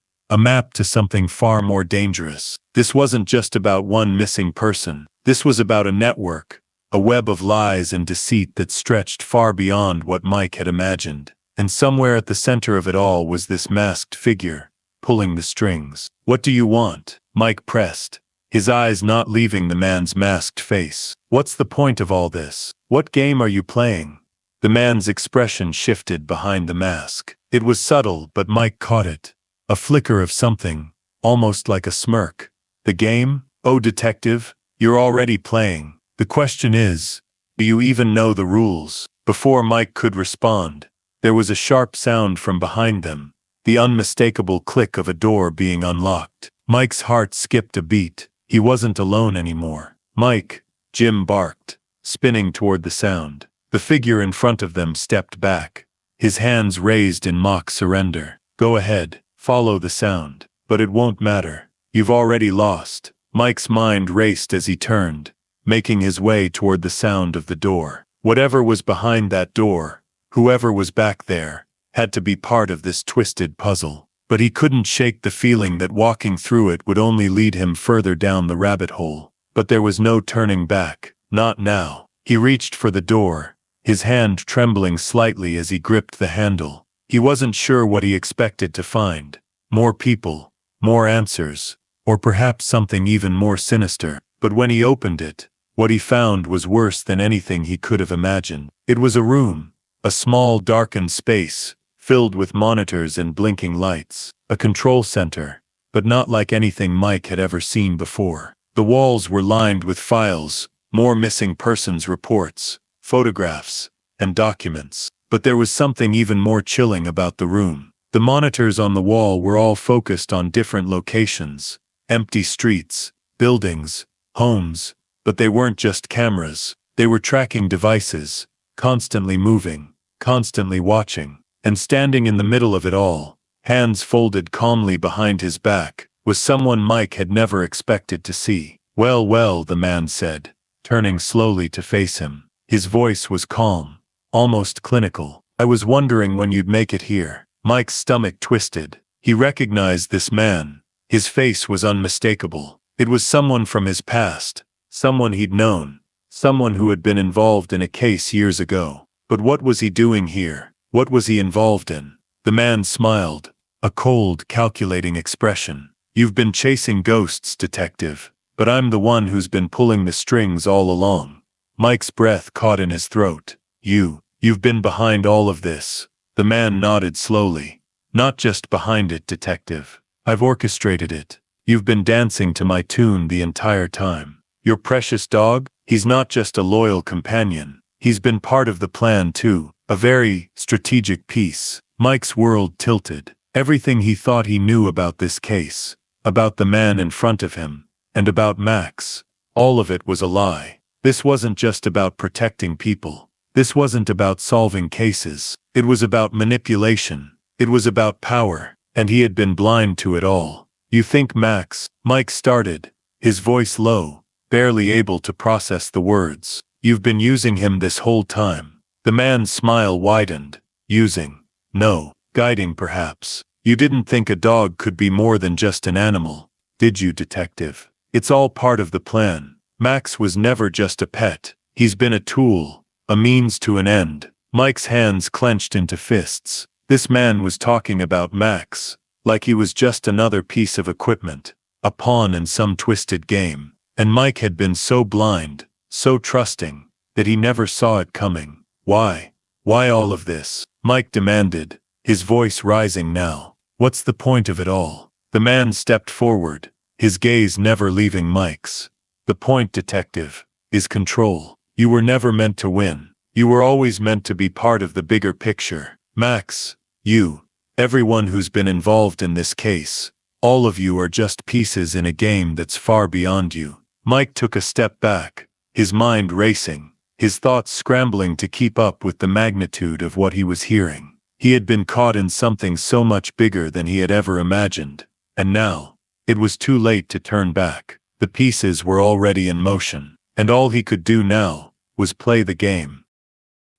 to something far more dangerous. This wasn't just about one missing person. This was about a network, a web of lies and deceit that stretched far beyond what Mike had imagined. And somewhere at the center of it all was this masked figure, pulling the strings. What do you want? Mike pressed, his eyes not leaving the man's masked face. What's the point of all this? What game are you playing? The man's expression shifted behind the mask. It was subtle, but Mike caught it. A flicker of something, almost like a smirk. The game? Oh, detective, you're already playing. The question is, do you even know the rules? Before Mike could respond, there was a sharp sound from behind them, the unmistakable click of a door being unlocked. Mike's heart skipped a beat. He wasn't alone anymore. Mike, Jim barked, spinning toward the sound. The figure in front of them stepped back, his hands raised in mock surrender. Go ahead, follow the sound. But it won't matter. You've already lost. Mike's mind raced as he turned, making his way toward the sound of the door. Whatever was behind that door, whoever was back there, had to be part of this twisted puzzle. But he couldn't shake the feeling that walking through it would only lead him further down the rabbit hole. But there was no turning back. Not now. He reached for the door, his hand trembling slightly as he gripped the handle. He wasn't sure what he expected to find. More people, more answers, or perhaps something even more sinister. But when he opened it, what he found was worse than anything he could have imagined. It was a room, a small darkened space, filled with monitors and blinking lights. A control center, but not like anything Mike had ever seen before. The walls were lined with files, more missing persons reports, photographs, and documents. But there was something even more chilling about the room. The monitors on the wall were all focused on different locations, empty streets, buildings, homes, but they weren't just cameras. They were tracking devices, constantly moving, constantly watching. And standing in the middle of it all, hands folded calmly behind his back, was someone Mike had never expected to see. Well, well, the man said, turning slowly to face him. His voice was calm, almost clinical. I was wondering when you'd make it here. Mike's stomach twisted. He recognized this man. His face was unmistakable. It was someone from his past, someone he'd known, someone who had been involved in a case years ago. But what was he doing here? What was he involved in? The man smiled, a cold, calculating expression. You've been chasing ghosts, detective, but I'm the one who's been pulling the strings all along. Mike's breath caught in his throat. You've been behind all of this. The man nodded slowly. Not just behind it, detective. I've orchestrated it. You've been dancing to my tune the entire time. Your precious dog? He's not just a loyal companion. He's been part of the plan too. A very strategic piece. Mike's world tilted. Everything he thought he knew about this case, about the man in front of him, and about Max, all of it was a lie. This wasn't just about protecting people. This wasn't about solving cases. It was about manipulation. It was about power, and he had been blind to it all. You think Max? Mike started, his voice low, barely able to process the words. You've been using him this whole time. The man's smile widened. Using? No. Guiding, perhaps. You didn't think a dog could be more than just an animal, did you, detective? It's all part of the plan. Max was never just a pet. He's been a tool, a means to an end. Mike's hands clenched into fists. This man was talking about Max, like he was just another piece of equipment, a pawn in some twisted game. And Mike had been so blind, so trusting, that he never saw it coming. Why? Why all of this? Mike demanded, his voice rising now. What's the point of it all? The man stepped forward, his gaze never leaving Mike's. The point, detective, is control. You were never meant to win. You were always meant to be part of the bigger picture. Max, you, everyone who's been involved in this case, all of you are just pieces in a game that's far beyond you. Mike took a step back, his mind racing, his thoughts scrambling to keep up with the magnitude of what he was hearing. He had been caught in something so much bigger than he had ever imagined, and now, it was too late to turn back. The pieces were already in motion, and all he could do now was play the game.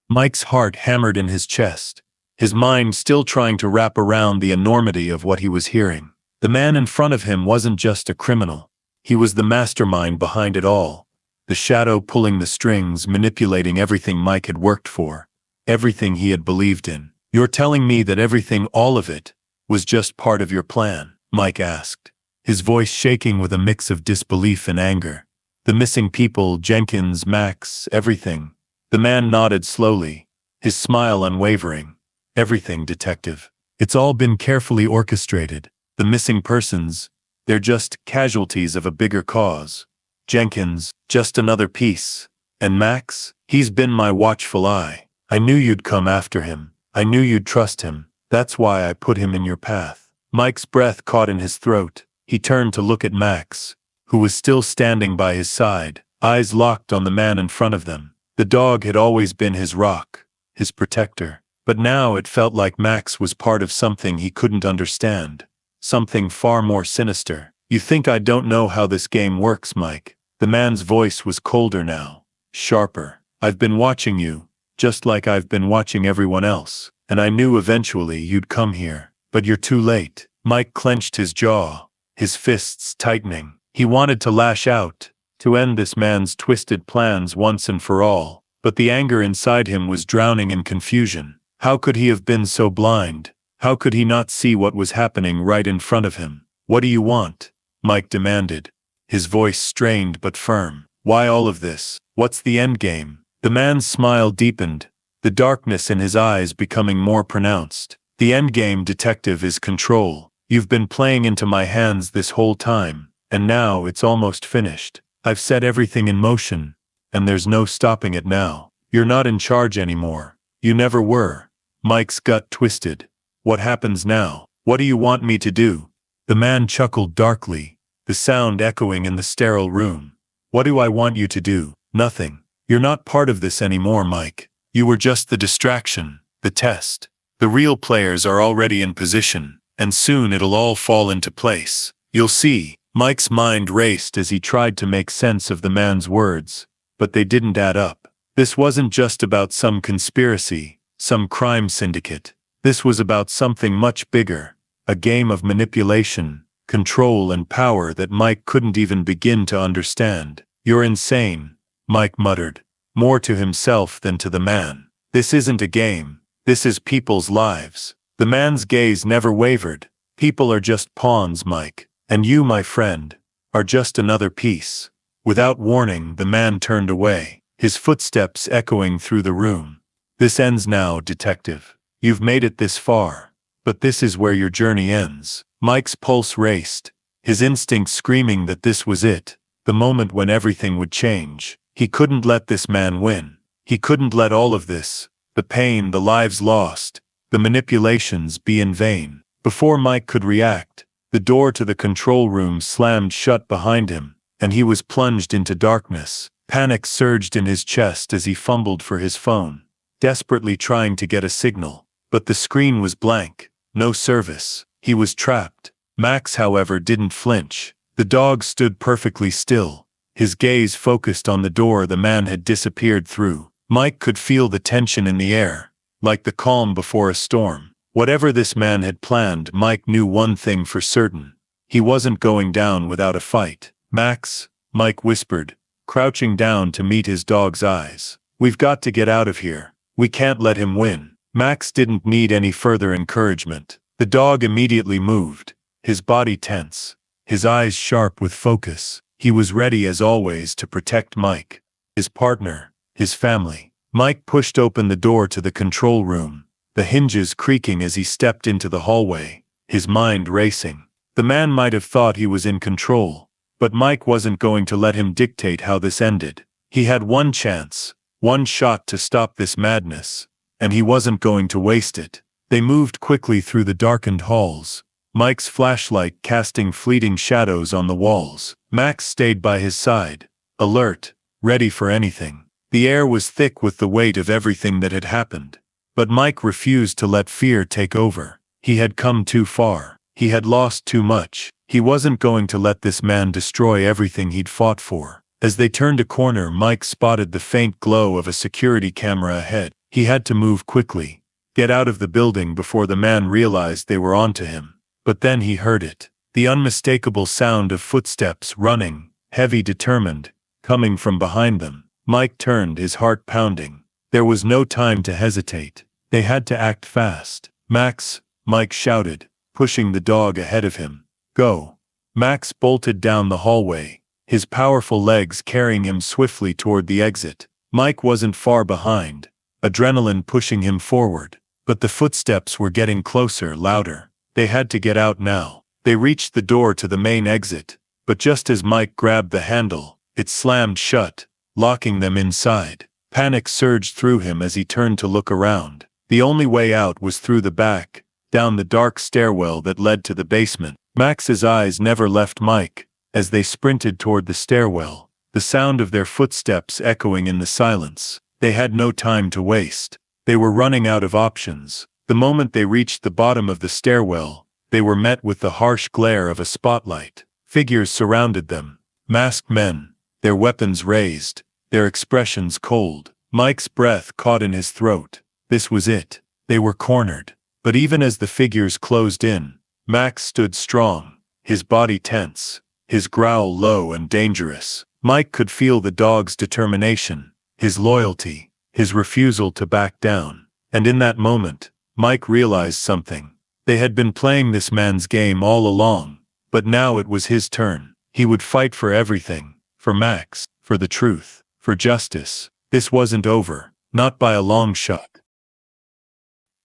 Mike's heart hammered in his chest, his mind still trying to wrap around the enormity of what he was hearing. The man in front of him wasn't just a criminal. He was the mastermind behind it all, the shadow pulling the strings, manipulating everything Mike had worked for, everything he had believed in. You're telling me that everything, all of it, was just part of your plan? Mike asked, his voice shaking with a mix of disbelief and anger. The missing people, Jenkins, Max, everything. The man nodded slowly, his smile unwavering. Everything, detective. It's all been carefully orchestrated. The missing persons, they're just casualties of a bigger cause. Jenkins, just another piece. And Max, he's been my watchful eye. I knew you'd come after him. I knew you'd trust him. That's why I put him in your path. Mike's breath caught in his throat. He turned to look at Max, who was still standing by his side, eyes locked on the man in front of them. The dog had always been his rock, his protector. But now it felt like Max was part of something he couldn't understand. Something far more sinister. You think I don't know how this game works, Mike? The man's voice was colder now, sharper. I've been watching you, just like I've been watching everyone else, and I knew eventually you'd come here. But you're too late. Mike clenched his jaw, his fists tightening. He wanted to lash out, to end this man's twisted plans once and for all, but the anger inside him was drowning in confusion. How could he have been so blind? How could he not see what was happening right in front of him? What do you want? Mike demanded, his voice strained but firm. Why all of this? What's the end game? The man's smile deepened, the darkness in his eyes becoming more pronounced. The endgame, detective, is control. You've been playing into my hands this whole time, and now it's almost finished. I've set everything in motion, and there's no stopping it now. You're not in charge anymore. You never were. Mike's gut twisted. What happens now? What do you want me to do? The man chuckled darkly, the sound echoing in the sterile room. What do I want you to do? Nothing. You're not part of this anymore, Mike. You were just the distraction, the test. The real players are already in position, and soon it'll all fall into place. You'll see. Mike's mind raced as he tried to make sense of the man's words, but they didn't add up. This wasn't just about some conspiracy, some crime syndicate. This was about something much bigger, a game of manipulation, control and power that Mike couldn't even begin to understand. You're insane, Mike muttered, more to himself than to the man. This isn't a game. This is people's lives. The man's gaze never wavered. People are just pawns, Mike. And you, my friend, are just another piece. Without warning, the man turned away, his footsteps echoing through the room. This ends now, detective. You've made it this far. But this is where your journey ends. Mike's pulse raced, his instinct screaming that this was it, the moment when everything would change. He couldn't let this man win. He couldn't let all of this, the pain, the lives lost, the manipulations, be in vain. Before Mike could react, the door to the control room slammed shut behind him, and he was plunged into darkness. Panic surged in his chest as he fumbled for his phone, desperately trying to get a signal. But the screen was blank, no service. He was trapped. Max, however, didn't flinch. The dog stood perfectly still, his gaze focused on the door the man had disappeared through. Mike could feel the tension in the air, like the calm before a storm. Whatever this man had planned, Mike knew one thing for certain. He wasn't going down without a fight. Max, Mike whispered, crouching down to meet his dog's eyes. We've got to get out of here. We can't let him win. Max didn't need any further encouragement. The dog immediately moved, his body tense, his eyes sharp with focus. He was ready as always to protect Mike, his partner, his family. Mike pushed open the door to the control room, the hinges creaking as he stepped into the hallway, his mind racing. The man might have thought he was in control, but Mike wasn't going to let him dictate how this ended. He had one chance, one shot to stop this madness, and he wasn't going to waste it. They moved quickly through the darkened halls, Mike's flashlight casting fleeting shadows on the walls. Max stayed by his side, alert, ready for anything. The air was thick with the weight of everything that had happened. But Mike refused to let fear take over. He had come too far. He had lost too much. He wasn't going to let this man destroy everything he'd fought for. As they turned a corner, Mike spotted the faint glow of a security camera ahead. He had to move quickly, get out of the building before the man realized they were onto him. But then he heard it. The unmistakable sound of footsteps running, heavy, determined, coming from behind them. Mike turned, his heart pounding. There was no time to hesitate. They had to act fast. Max, Mike shouted, pushing the dog ahead of him. Go. Max bolted down the hallway, his powerful legs carrying him swiftly toward the exit. Mike wasn't far behind, adrenaline pushing him forward. But the footsteps were getting closer, louder. They had to get out now. They reached the door to the main exit, but just as Mike grabbed the handle, it slammed shut, locking them inside. Panic surged through him as he turned to look around. The only way out was through the back, down the dark stairwell that led to the basement. Max's eyes never left Mike. As they sprinted toward the stairwell, the sound of their footsteps echoing in the silence. They had no time to waste. They were running out of options. The moment they reached the bottom of the stairwell, they were met with the harsh glare of a spotlight. Figures surrounded them. Masked men, their weapons raised, their expressions cold. Mike's breath caught in his throat. This was it. They were cornered. But even as the figures closed in, Max stood strong, his body tense, his growl low and dangerous. Mike could feel the dog's determination, his loyalty, his refusal to back down. And in that moment, Mike realized something. They had been playing this man's game all along, but now it was his turn. He would fight for everything, for Max, for the truth, for justice. This wasn't over, not by a long shot.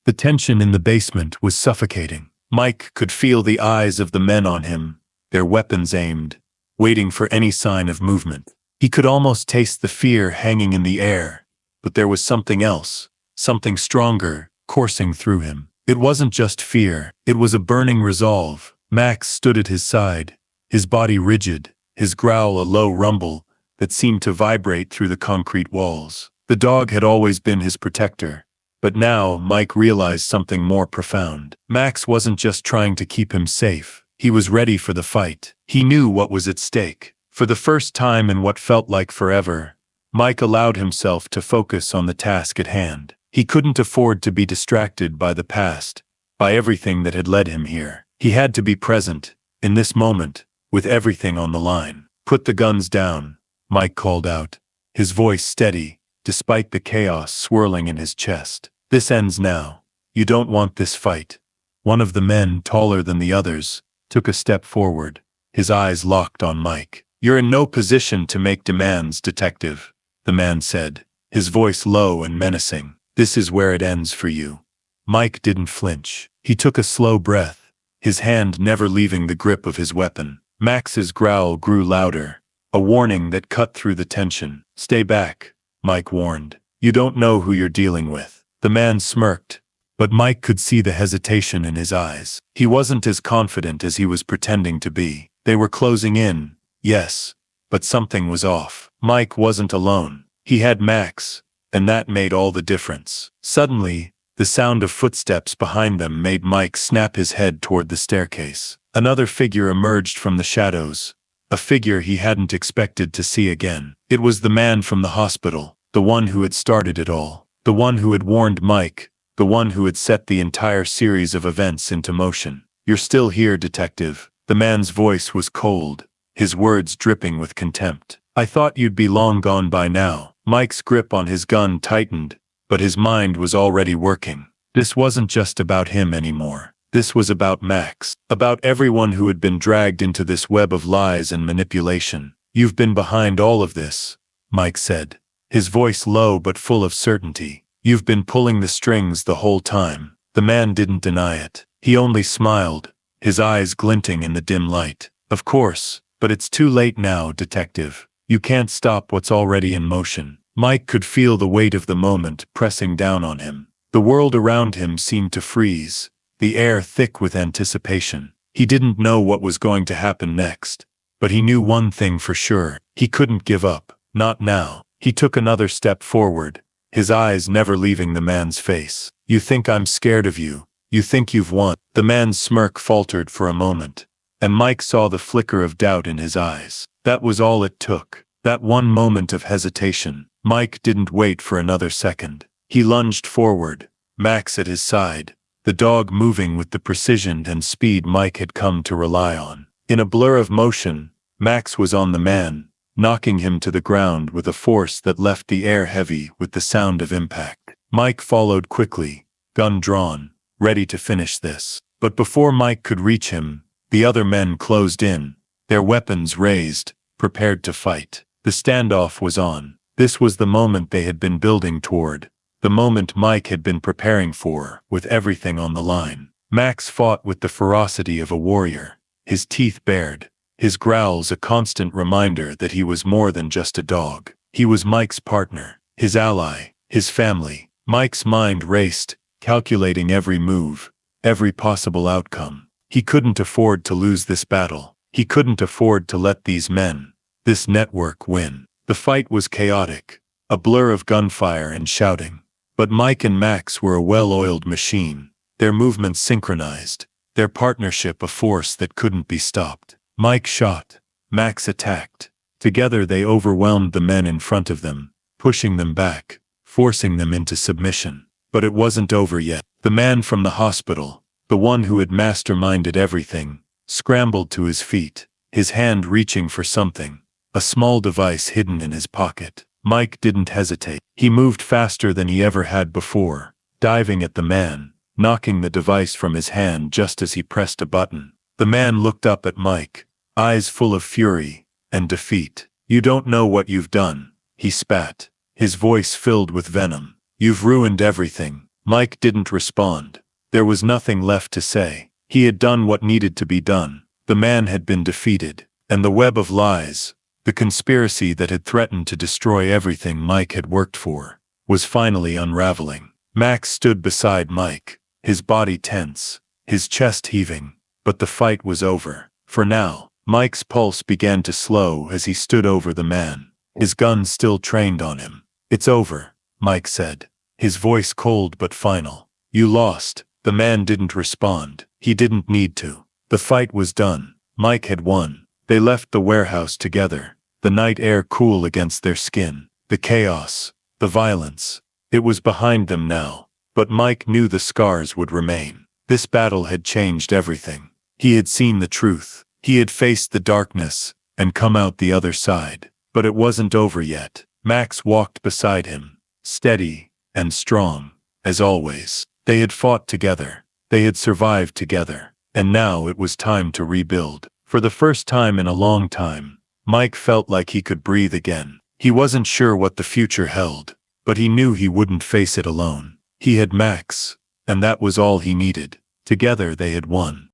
The tension in the basement was suffocating. Mike could feel the eyes of the men on him, their weapons aimed, waiting for any sign of movement. He could almost taste the fear hanging in the air, but there was something else, something stronger, coursing through him. It wasn't just fear, it was a burning resolve. Max stood at his side, his body rigid, his growl a low rumble that seemed to vibrate through the concrete walls. The dog had always been his protector, but now Mike realized something more profound. Max wasn't just trying to keep him safe, he was ready for the fight. He knew what was at stake. For the first time in what felt like forever, Mike allowed himself to focus on the task at hand. He couldn't afford to be distracted by the past, by everything that had led him here. He had to be present, in this moment, with everything on the line. Put the guns down, Mike called out, his voice steady, despite the chaos swirling in his chest. This ends now. You don't want this fight. One of the men, taller than the others, took a step forward, his eyes locked on Mike. You're in no position to make demands, detective, the man said, his voice low and menacing. This is where it ends for you. Mike didn't flinch. He took a slow breath, his hand never leaving the grip of his weapon. Max's growl grew louder, a warning that cut through the tension. Stay back, Mike warned. You don't know who you're dealing with. The man smirked, but Mike could see the hesitation in his eyes. He wasn't as confident as he was pretending to be. They were closing in, yes, but something was off. Mike wasn't alone. He had Max, and that made all the difference. Suddenly, the sound of footsteps behind them made Mike snap his head toward the staircase. Another figure emerged from the shadows, a figure he hadn't expected to see again. It was the man from the hospital, the one who had started it all, the one who had warned Mike, the one who had set the entire series of events into motion. You're still here, detective. The man's voice was cold, his words dripping with contempt. I thought you'd be long gone by now. Mike's grip on his gun tightened, but his mind was already working. This wasn't just about him anymore. This was about Max, about everyone who had been dragged into this web of lies and manipulation. You've been behind all of this, Mike said, his voice low but full of certainty. You've been pulling the strings the whole time. The man didn't deny it. He only smiled, his eyes glinting in the dim light. Of course, but it's too late now, detective. You can't stop what's already in motion. Mike could feel the weight of the moment pressing down on him. The world around him seemed to freeze, the air thick with anticipation. He didn't know what was going to happen next, but he knew one thing for sure. He couldn't give up, not now. He took another step forward, his eyes never leaving the man's face. You think I'm scared of you? You think you've won? The man's smirk faltered for a moment, and Mike saw the flicker of doubt in his eyes. That was all it took, that one moment of hesitation. Mike didn't wait for another second. He lunged forward, Max at his side, the dog moving with the precision and speed Mike had come to rely on. In a blur of motion, Max was on the man, knocking him to the ground with a force that left the air heavy with the sound of impact. Mike followed quickly, gun drawn, ready to finish this. But before Mike could reach him, the other men closed in, their weapons raised, prepared to fight. The standoff was on. This was the moment they had been building toward, the moment Mike had been preparing for, with everything on the line. Max fought with the ferocity of a warrior, his teeth bared, his growls a constant reminder that he was more than just a dog. He was Mike's partner, his ally, his family. Mike's mind raced, calculating every move, every possible outcome. He couldn't afford to lose this battle. He couldn't afford to let these men, this network, win. The fight was chaotic, a blur of gunfire and shouting. But Mike and Max were a well-oiled machine, their movements synchronized, their partnership a force that couldn't be stopped. Mike shot, Max attacked. Together they overwhelmed the men in front of them, pushing them back, forcing them into submission. But it wasn't over yet. The man from the hospital, the one who had masterminded everything, scrambled to his feet, his hand reaching for something, a small device hidden in his pocket. Mike didn't hesitate. He moved faster than he ever had before, diving at the man, knocking the device from his hand just as he pressed a button. The man looked up at Mike, eyes full of fury and defeat. You don't know what you've done, he spat, his voice filled with venom. You've ruined everything. Mike didn't respond. There was nothing left to say. He had done what needed to be done. The man had been defeated, and the web of lies, the conspiracy that had threatened to destroy everything Mike had worked for, was finally unraveling. Max stood beside Mike, his body tense, his chest heaving, but the fight was over. For now, Mike's pulse began to slow as he stood over the man, his gun still trained on him. It's over, Mike said, his voice cold but final. You lost. The man didn't respond. He didn't need to. The fight was done. Mike had won. They left the warehouse together, the night air cool against their skin. The chaos, the violence, it was behind them now. But Mike knew the scars would remain. This battle had changed everything. He had seen the truth. He had faced the darkness, and come out the other side. But it wasn't over yet. Max walked beside him, steady and strong, as always. They had fought together. They had survived together. And now it was time to rebuild. For the first time in a long time, Mike felt like he could breathe again. He wasn't sure what the future held, but he knew he wouldn't face it alone. He had Max, and that was all he needed. Together they had won.